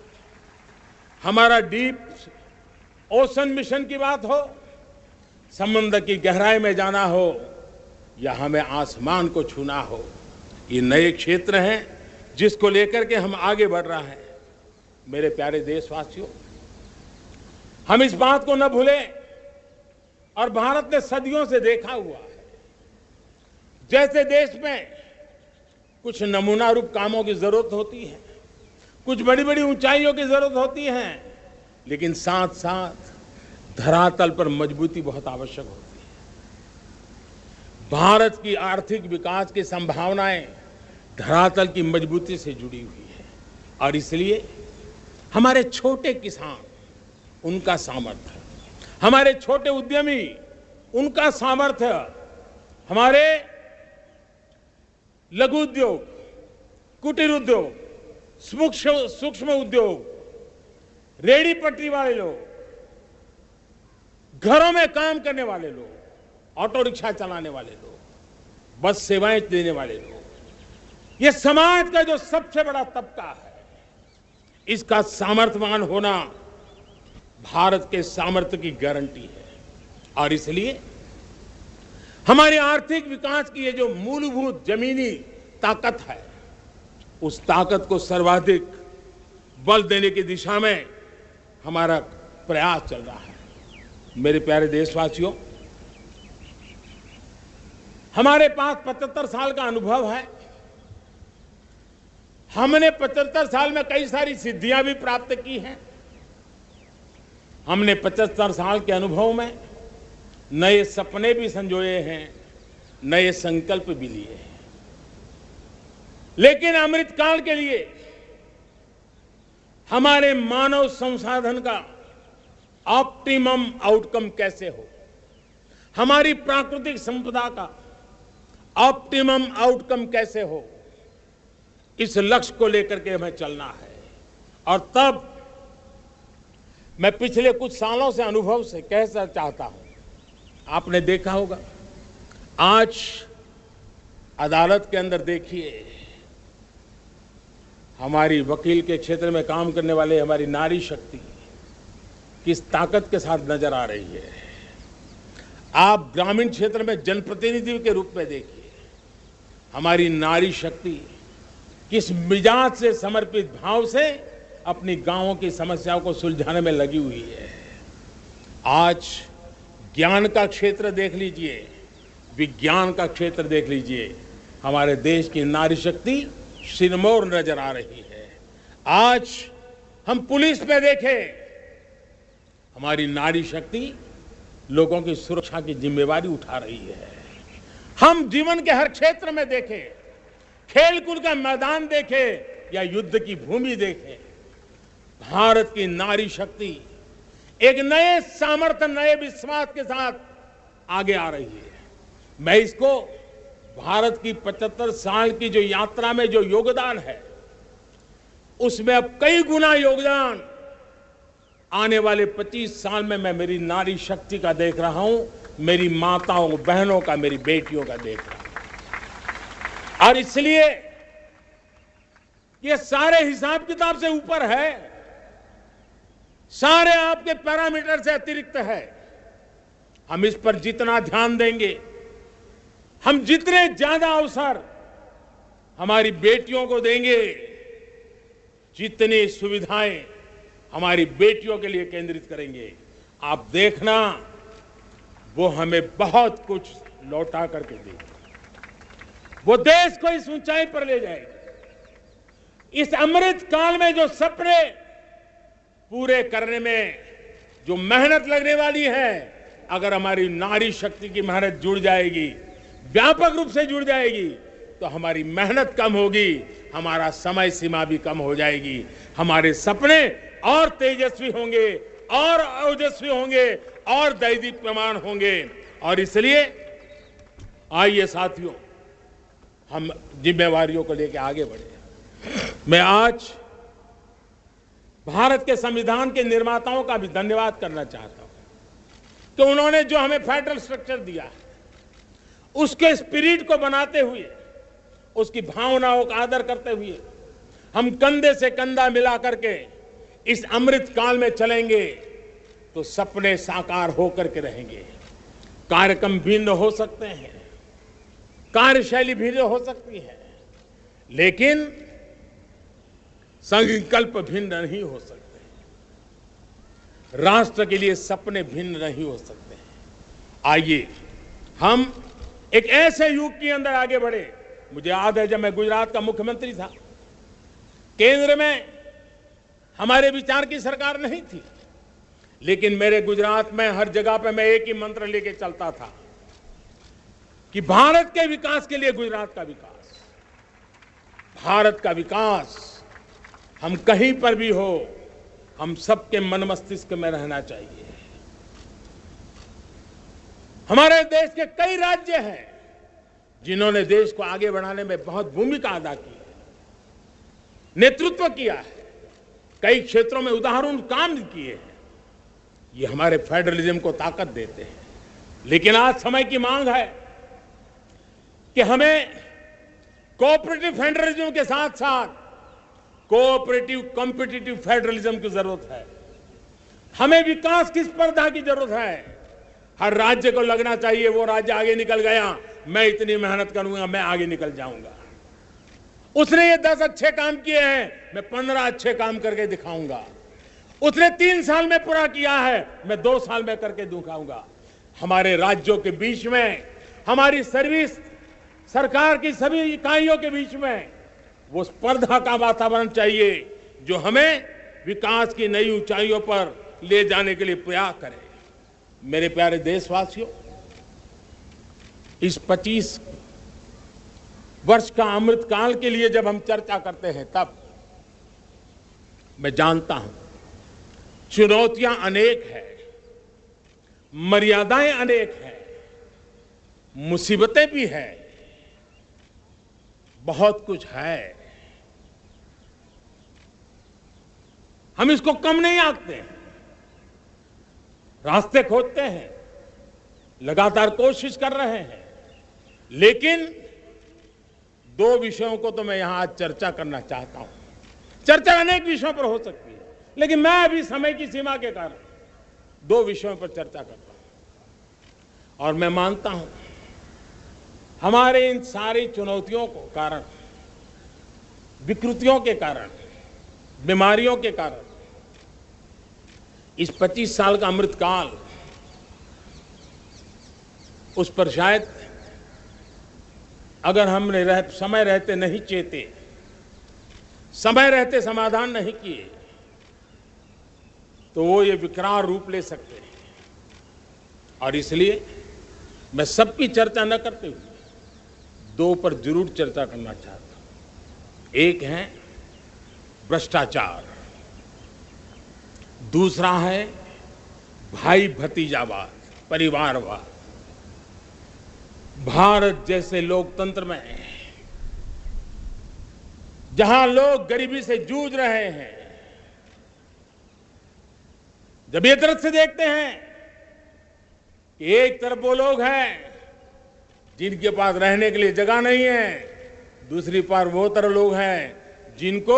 हमारा डीप ओशन मिशन की बात हो, समुद्र की गहराई में जाना हो या हमें आसमान को छूना हो, ये नए क्षेत्र हैं जिसको लेकर के हम आगे बढ़ रहे हैं। मेरे प्यारे देशवासियों, हम इस बात को न भूलें, और भारत ने सदियों से देखा हुआ है, जैसे देश में कुछ नमूना रूप कामों की जरूरत होती है, कुछ बड़ी बड़ी ऊंचाइयों की जरूरत होती है, लेकिन साथ साथ धरातल पर मजबूती बहुत आवश्यक होती है। भारत की आर्थिक विकास की संभावनाएं धरातल की मजबूती से जुड़ी हुई है, और इसलिए हमारे छोटे किसान, उनका सामर्थ्य, हमारे छोटे उद्यमी, उनका सामर्थ्य, हमारे लघु उद्योग, कुटीर उद्योग, सूक्ष्म उद्योग, रेहड़ी पटरी वाले लोग, घरों में काम करने वाले लोग, ऑटो रिक्शा चलाने वाले लोग, बस सेवाएं देने वाले लोग, ये समाज का जो सबसे बड़ा तबका है, इसका सामर्थ्यवान होना भारत के सामर्थ्य की गारंटी है। और इसलिए हमारे आर्थिक विकास की ये जो मूलभूत जमीनी ताकत है, उस ताकत को सर्वाधिक बल देने की दिशा में हमारा प्रयास चल रहा है। मेरे प्यारे देशवासियों, हमारे पास 75 साल का अनुभव है। हमने 75 साल में कई सारी सिद्धियां भी प्राप्त की हैं। हमने 75 साल के अनुभव में नए सपने भी संजोए हैं, नए संकल्प भी लिए हैं। लेकिन अमृतकाल के लिए हमारे मानव संसाधन का ऑप्टिमम आउटकम कैसे हो, हमारी प्राकृतिक संपदा का ऑप्टिमम आउटकम कैसे हो, इस लक्ष्य को लेकर के हमें चलना है। और तब मैं पिछले कुछ सालों से अनुभव से कहना चाहता हूं, आपने देखा होगा आज अदालत के अंदर देखिए, हमारी वकील के क्षेत्र में काम करने वाले हमारी नारी शक्ति किस ताकत के साथ नजर आ रही है। आप ग्रामीण क्षेत्र में जनप्रतिनिधि के रूप में देखिए, हमारी नारी शक्ति किस मिजाज से, समर्पित भाव से अपनी गांवों की समस्याओं को सुलझाने में लगी हुई है। आज ज्ञान का क्षेत्र देख लीजिए, विज्ञान का क्षेत्र देख लीजिए, हमारे देश की नारी शक्ति सिरमौर नजर आ रही है। आज हम पुलिस में देखें, हमारी नारी शक्ति लोगों की सुरक्षा की जिम्मेवारी उठा रही है। हम जीवन के हर क्षेत्र में देखें, खेलकूद का मैदान देखें या युद्ध की भूमि देखें, भारत की नारी शक्ति एक नए सामर्थ्य, नए विश्वास के साथ आगे आ रही है। मैं इसको भारत की 75 साल की जो यात्रा में जो योगदान है, उसमें अब कई गुना योगदान आने वाले 25 साल में मैं मेरी नारी शक्ति का देख रहा हूं, मेरी माताओं, बहनों का, मेरी बेटियों का देख रहा हूं। और इसलिए ये सारे हिसाब किताब से ऊपर है, सारे आपके पैरामीटर से अतिरिक्त है। हम इस पर जितना ध्यान देंगे, हम जितने ज्यादा अवसर हमारी बेटियों को देंगे, जितनी सुविधाएं हमारी बेटियों के लिए केंद्रित करेंगे, आप देखना वो हमें बहुत कुछ लौटा करके देगी। वो देश को इस ऊंचाई पर ले जाएगी। इस अमृत काल में जो सपने पूरे करने में जो मेहनत लगने वाली है, अगर हमारी नारी शक्ति की मेहनत जुड़ जाएगी, व्यापक रूप से जुड़ जाएगी, तो हमारी मेहनत कम होगी, हमारा समय सीमा भी कम हो जाएगी, हमारे सपने और तेजस्वी होंगे, और ओजस्वी होंगे, और दैदीप्यमान होंगे। और इसलिए आइए साथियों, हम जिम्मेवारियों को लेकर आगे बढ़े। मैं आज भारत के संविधान के निर्माताओं का भी धन्यवाद करना चाहता हूं कि उन्होंने जो हमें फेडरल स्ट्रक्चर दिया है, उसके स्पिरिट को बनाते हुए, उसकी भावनाओं का आदर करते हुए हम कंधे से कंधा मिला करके इस अमृत काल में चलेंगे तो सपने साकार होकर के रहेंगे। कार्यक्रम भिन्न हो सकते हैं, कार्यशैली भिन्न हो सकती है, लेकिन संकल्प भिन्न नहीं हो सकते। राष्ट्र के लिए सपने भिन्न नहीं हो सकते। आइए हम एक ऐसे युग के अंदर आगे बढ़े। मुझे याद है जब मैं गुजरात का मुख्यमंत्री था, केंद्र में हमारे विचार की सरकार नहीं थी, लेकिन मेरे गुजरात में हर जगह पे मैं एक ही मंत्र लेके चलता था कि भारत के विकास के लिए गुजरात का विकास, भारत का विकास हम कहीं पर भी हो, हम सबके मन मस्तिष्क में रहना चाहिए। हमारे देश के कई राज्य हैं जिन्होंने देश को आगे बढ़ाने में बहुत भूमिका अदा की है, नेतृत्व किया है, कई क्षेत्रों में उदाहरण काम किए हैं। ये हमारे फेडरलिज्म को ताकत देते हैं। लेकिन आज समय की मांग है कि हमें कोऑपरेटिव फेडरलिज्म के साथ साथ कोऑपरेटिव कॉम्पिटिटिव फेडरलिज्म की जरूरत है। हमें विकास की स्पर्धा की जरूरत है। हर राज्य को लगना चाहिए वो राज्य आगे निकल गया, मैं इतनी मेहनत करूंगा, मैं आगे निकल जाऊंगा। उसने ये 10 अच्छे काम किए हैं, मैं 15 अच्छे काम करके दिखाऊंगा। उसने 3 साल में पूरा किया है, मैं 2 साल में करके दिखाऊंगा। हमारे राज्यों के बीच में, हमारी सर्विस सरकार की सभी इकाइयों के बीच में वो स्पर्धा का वातावरण चाहिए जो हमें विकास की नई ऊंचाइयों पर ले जाने के लिए प्रयास करे। मेरे प्यारे देशवासियों, इस 25 वर्ष का अमृतकाल के लिए जब हम चर्चा करते हैं, तब मैं जानता हूं चुनौतियां अनेक हैं, मर्यादाएं अनेक हैं, मुसीबतें भी हैं, बहुत कुछ है। हम इसको कम नहीं आंकते हैं, रास्ते खोजते हैं, लगातार कोशिश कर रहे हैं। लेकिन 2 विषयों को तो मैं यहां आज चर्चा करना चाहता हूं। चर्चा अनेक विषयों पर हो सकती है, लेकिन मैं अभी समय की सीमा के कारण 2 विषयों पर चर्चा करता हूं। और मैं मानता हूं हमारे इन सारी चुनौतियों को कारण, विकृतियों के कारण, बीमारियों के कारण इस 25 साल का अमृतकाल, उस पर शायद अगर हमने समय रहते नहीं चेते, समय रहते समाधान नहीं किए, तो वो ये विकराल रूप ले सकते हैं। और इसलिए मैं सबकी चर्चा न करते हुए 2 पर जरूर चर्चा करना चाहता हूं। एक है भ्रष्टाचार, दूसरा है भाई भतीजावाद, परिवारवाद। भारत जैसे लोकतंत्र में जहां लोग गरीबी से जूझ रहे हैं, जब ये तरफ से देखते हैं कि एक तरफ वो लोग हैं जिनके पास रहने के लिए जगह नहीं है, दूसरी पार वो तरह लोग हैं जिनको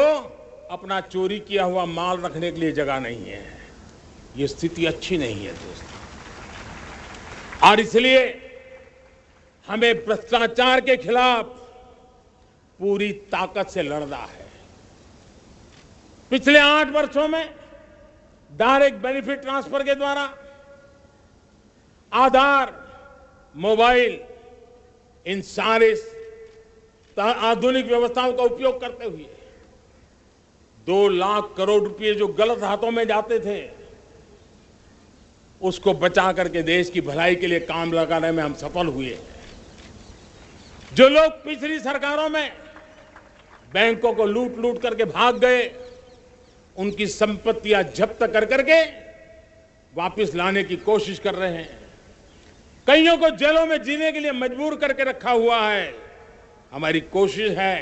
अपना चोरी किया हुआ माल रखने के लिए जगह नहीं है, ये स्थिति अच्छी नहीं है दोस्तों। और इसलिए हमें भ्रष्टाचार के खिलाफ पूरी ताकत से लड़ना है। पिछले 8 वर्षों में डायरेक्ट बेनिफिट ट्रांसफर के द्वारा, आधार, मोबाइल, इन सारे आधुनिक व्यवस्थाओं का उपयोग करते हुए 2 लाख करोड़ रुपए जो गलत हाथों में जाते थे, उसको बचा करके देश की भलाई के लिए काम लगाने में हम सफल हुए। जो लोग पिछली सरकारों में बैंकों को लूट लूट करके भाग गए, उनकी संपत्तियां जब्त कर करके वापस लाने की कोशिश कर रहे हैं। कईयों को जेलों में जीने के लिए मजबूर करके रखा हुआ है। हमारी कोशिश है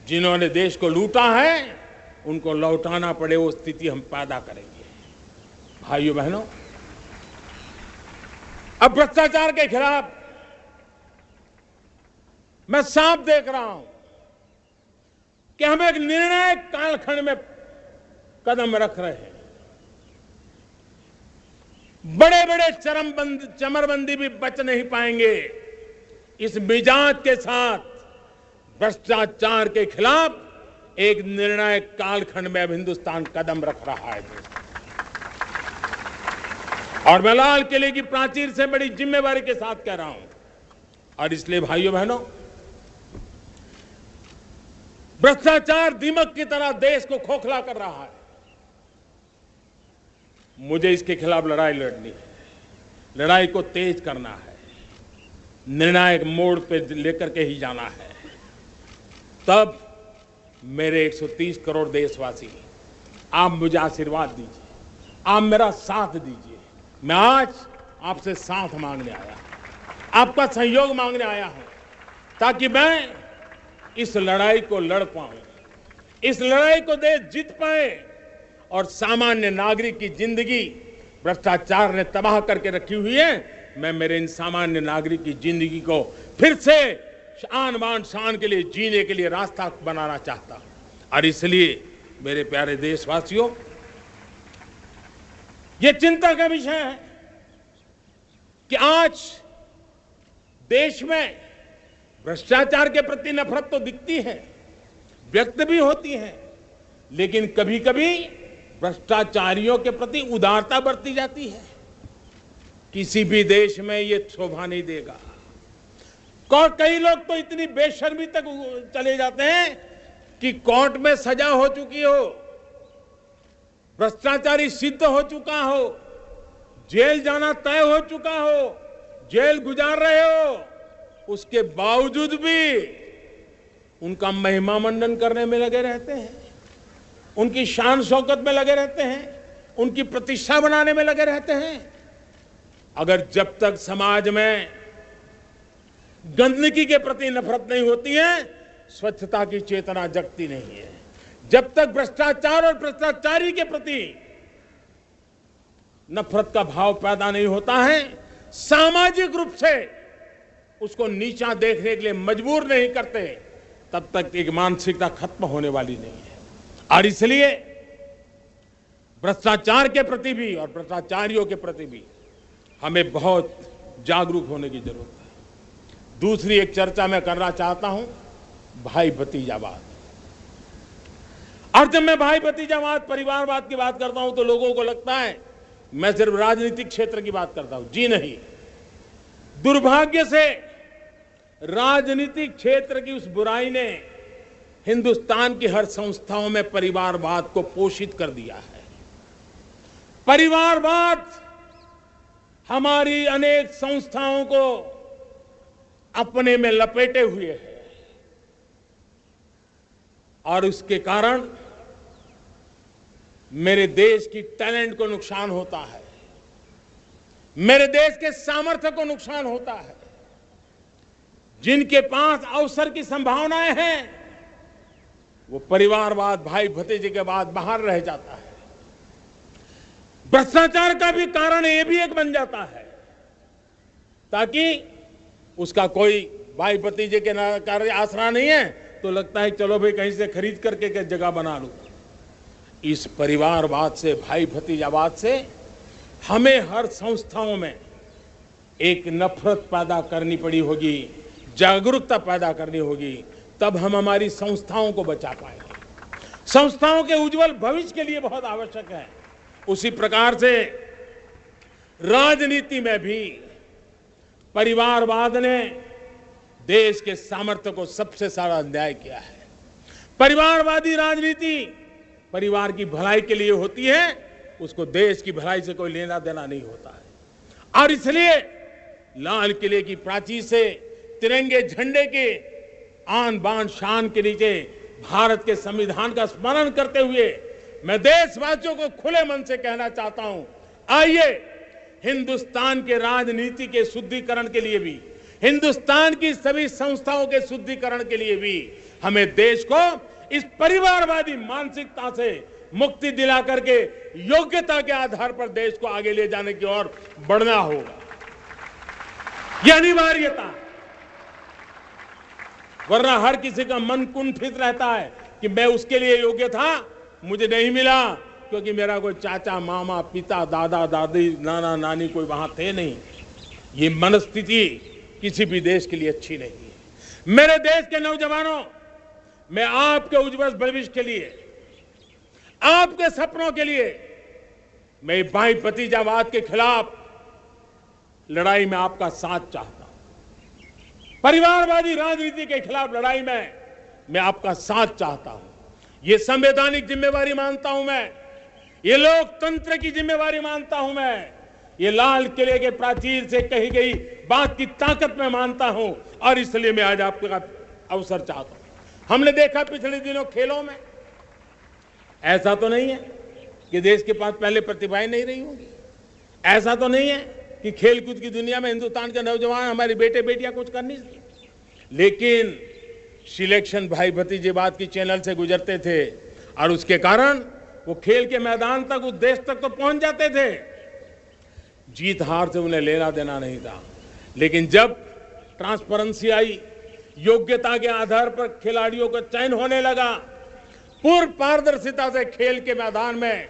जिन्होंने देश को लूटा है उनको लौटाना पड़े, वो स्थिति हम पैदा करेंगे। भाइयों बहनों, अब भ्रष्टाचार के खिलाफ मैं साफ देख रहा हूं कि हम एक निर्णायक कालखंड में कदम रख रहे हैं। बड़े बड़े चमरबंदी भी बच नहीं पाएंगे। इस मिजाज के साथ भ्रष्टाचार के खिलाफ एक निर्णायक कालखंड में अब हिंदुस्तान कदम रख रहा है। और मैं लाल किले की प्राचीर से बड़ी जिम्मेवारी के साथ कह रहा हूं। और इसलिए भाइयों बहनों, भ्रष्टाचार दीमक की तरह देश को खोखला कर रहा है। मुझे इसके खिलाफ लड़ाई लड़नी है, लड़ाई को तेज करना है, निर्णायक मोड़ पे लेकर के ही जाना है। तब मेरे 130 करोड़ देशवासी, आप मुझे आशीर्वाद दीजिए, आप मेरा साथ दीजिए। मैं आज आपसे साथ मांगने आया, आपका सहयोग मांगने आया हूं, ताकि मैं इस लड़ाई को लड़ पाऊं, इस लड़ाई को देश जीत पाए और सामान्य नागरिक की जिंदगी भ्रष्टाचार ने तबाह करके रखी हुई है। मैं मेरे इन सामान्य नागरिक की जिंदगी को फिर से शान बान शान के लिए जीने के लिए रास्ता बनाना चाहता हूं। और इसलिए मेरे प्यारे देशवासियों, ये चिंता का विषय है कि आज देश में भ्रष्टाचार के प्रति नफरत तो दिखती है, व्यक्त भी होती है, लेकिन कभी कभी भ्रष्टाचारियों के प्रति उदारता बरती जाती है। किसी भी देश में ये शोभा नहीं देगा। और कई लोग तो इतनी बेशर्मी तक चले जाते हैं कि कोर्ट में सजा हो चुकी हो, भ्रष्टाचारी सिद्ध हो चुका हो, जेल जाना तय हो चुका हो, जेल गुजार रहे हो, उसके बावजूद भी उनका महिमा मंडन करने में लगे रहते हैं, उनकी शान शौकत में लगे रहते हैं, उनकी प्रतिष्ठा बनाने में लगे रहते हैं। अगर जब तक समाज में गंदगी के प्रति नफरत नहीं होती है, स्वच्छता की चेतना जगती नहीं है। जब तक भ्रष्टाचार और भ्रष्टाचारी के प्रति नफरत का भाव पैदा नहीं होता है, सामाजिक रूप से उसको नीचा देखने के लिए मजबूर नहीं करते, तब तक एक मानसिकता खत्म होने वाली नहीं है। और इसलिए भ्रष्टाचार के प्रति भी और भ्रष्टाचारियों के प्रति भी हमें बहुत जागरूक होने की जरूरत है। दूसरी एक चर्चा मैं करना चाहता हूं, भाई भतीजावाद। और जब मैं भाई भतीजावाद, परिवारवाद की बात करता हूं तो लोगों को लगता है मैं सिर्फ राजनीतिक क्षेत्र की बात करता हूं। जी नहीं, दुर्भाग्य से राजनीतिक क्षेत्र की उस बुराई ने हिंदुस्तान की हर संस्थाओं में परिवारवाद को पोषित कर दिया है। परिवारवाद हमारी अनेक संस्थाओं को अपने में लपेटे हुए है और उसके कारण मेरे देश की टैलेंट को नुकसान होता है, मेरे देश के सामर्थ्य को नुकसान होता है। जिनके पास अवसर की संभावनाएं हैं वो परिवारवाद, भाई भतीजे के बाद बाहर रह जाता है। भ्रष्टाचार का भी कारण ये भी एक बन जाता है ताकि उसका कोई भाई भतीजे के कार्य आसरा नहीं है तो लगता है चलो भाई कहीं से खरीद करके जगह बना लूं। इस परिवारवाद से, भाई भतीजावाद से हमें हर संस्थाओं में एक नफरत पैदा करनी पड़ी होगी, जागरूकता पैदा करनी होगी, तब हम हमारी संस्थाओं को बचा पाएंगे। संस्थाओं के उज्जवल भविष्य के लिए बहुत आवश्यक है। उसी प्रकार से राजनीति में भी परिवारवाद ने देश के सामर्थ्य को सबसे सारा अन्याय किया है। परिवारवादी राजनीति परिवार की भलाई के लिए होती है, उसको देश की भलाई से कोई लेना देना नहीं होता है। और इसलिए लाल किले की प्राचीर से तिरंगे झंडे के आन बान शान के नीचे भारत के संविधान का स्मरण करते हुए मैं देशवासियों को खुले मन से कहना चाहता हूं, आइए हिंदुस्तान के राजनीति के शुद्धिकरण के लिए भी, हिंदुस्तान की सभी संस्थाओं के शुद्धिकरण के लिए भी हमें देश को इस परिवारवादी मानसिकता से मुक्ति दिला करके योग्यता के आधार पर देश को आगे ले जाने की ओर बढ़ना होगा। यह अनिवार्यता, वरना हर किसी का मन कुंठित रहता है कि मैं उसके लिए योग्य था, मुझे नहीं मिला क्योंकि मेरा कोई चाचा, मामा, पिता, दादा, दादी, नाना, नानी कोई वहां थे नहीं। ये मनस्थिति किसी भी देश के लिए अच्छी नहीं है। मेरे देश के नौजवानों, मैं आपके उज्जवल भविष्य के लिए, आपके सपनों के लिए, मैं भाई भतीजावाद के खिलाफ लड़ाई में आपका साथ चाहता हूं। परिवारवादी राजनीति के खिलाफ लड़ाई में मैं आपका साथ चाहता हूं। ये संवैधानिक जिम्मेवारी मानता हूं मैं, ये लोकतंत्र की जिम्मेवारी मानता हूं मैं, ये लाल किले के प्राचीर से कही गई बात की ताकत में मानता हूं और इसलिए मैं आज आपका अवसर चाहता हूं। हमने देखा पिछले दिनों खेलों में, ऐसा तो नहीं है कि देश के पास पहले प्रतिभाएं नहीं रही होंगी, ऐसा तो नहीं है कि खेलकूद की दुनिया में हिंदुस्तान के नौजवान, हमारे बेटे बेटियां कुछ कर नहीं सकते, लेकिन सिलेक्शन भाई भतीजेवाद की चैनल से गुजरते थे और उसके कारण वो खेल के मैदान तक, उस देश तक तो पहुंच जाते थे। जीत हार से उन्हें लेना देना नहीं था, लेकिन जब ट्रांसपेरेंसी आई, योग्यता के आधार पर खिलाड़ियों का चयन होने लगा, पूर्ण पारदर्शिता से खेल के मैदान में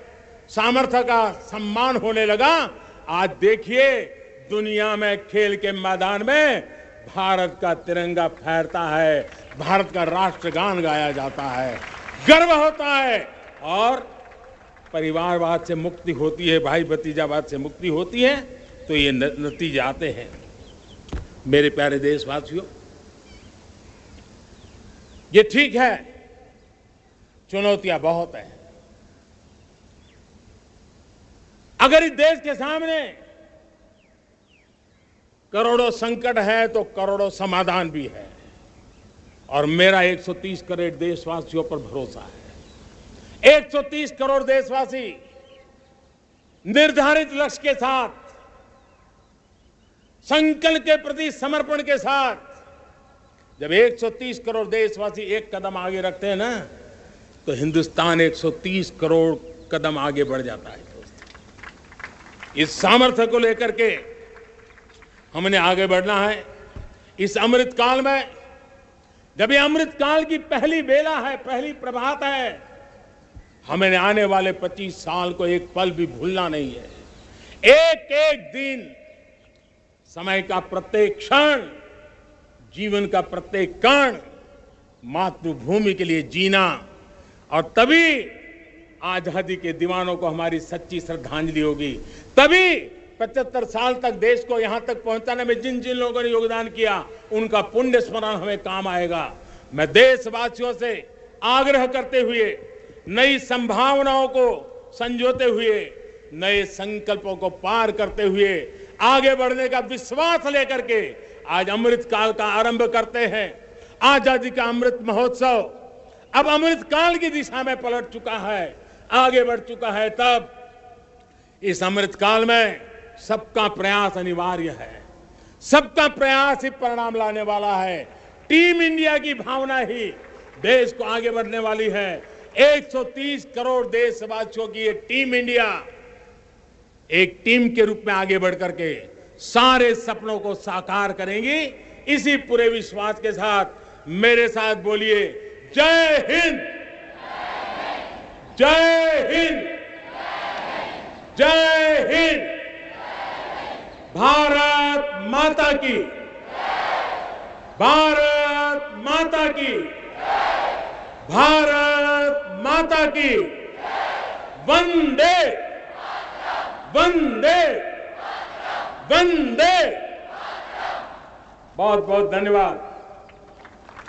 सामर्थ्य का सम्मान होने लगा, आज देखिए दुनिया में खेल के मैदान में भारत का तिरंगा फहरता है, भारत का राष्ट्रगान गाया जाता है, गर्व होता है और परिवारवाद से मुक्ति होती है, भाई भतीजावाद से मुक्ति होती है, तो ये नतीजे आते हैं। मेरे प्यारे देशवासियों, ये ठीक है, चुनौतियां बहुत हैं। अगर इस देश के सामने करोड़ों संकट है तो करोड़ों समाधान भी है, और मेरा 130 करोड़ देशवासियों पर भरोसा है। 130 करोड़ देशवासी निर्धारित लक्ष्य के साथ, संकल्प के प्रति समर्पण के साथ, जब 130 करोड़ देशवासी एक कदम आगे रखते हैं ना, तो हिंदुस्तान 130 करोड़ कदम आगे बढ़ जाता है। इस सामर्थ्य को लेकर के हमने आगे बढ़ना है। इस अमृत काल में, जब ये अमृत काल की पहली बेला है, पहली प्रभात है, हमें आने वाले 25 साल को एक पल भी भूलना नहीं है। एक एक दिन, समय का प्रत्येक क्षण, जीवन का प्रत्येक कण मातृभूमि के लिए जीना, और तभी आजादी के दीवानों को हमारी सच्ची श्रद्धांजलि होगी। तभी 75 साल तक देश को यहां तक पहुंचाने में जिन जिन लोगों ने योगदान किया, उनका पुण्य स्मरण हमें काम आएगा। मैं देशवासियों से आग्रह करते हुए, नई संभावनाओं को संजोते हुए, नए संकल्पों को पार करते हुए, आगे बढ़ने का विश्वास लेकर के आज अमृत काल का आरंभ करते हैं। आजादी का अमृत महोत्सव अब अमृत काल की दिशा में पलट चुका है, आगे बढ़ चुका है। तब इस अमृत काल में सबका प्रयास अनिवार्य है, सबका प्रयास ही परिणाम लाने वाला है। टीम इंडिया की भावना ही देश को आगे बढ़ने वाली है। 130 करोड़ देशवासियों की ये टीम इंडिया एक टीम के रूप में आगे बढ़ करके सारे सपनों को साकार करेंगी। इसी पूरे विश्वास के साथ मेरे साथ बोलिए, जय हिंद, जय हिंद, जय हिंद। भारत माता की, भारत माता की, भारत माता की। वंदे वंदे वंदे। बहुत बहुत धन्यवाद।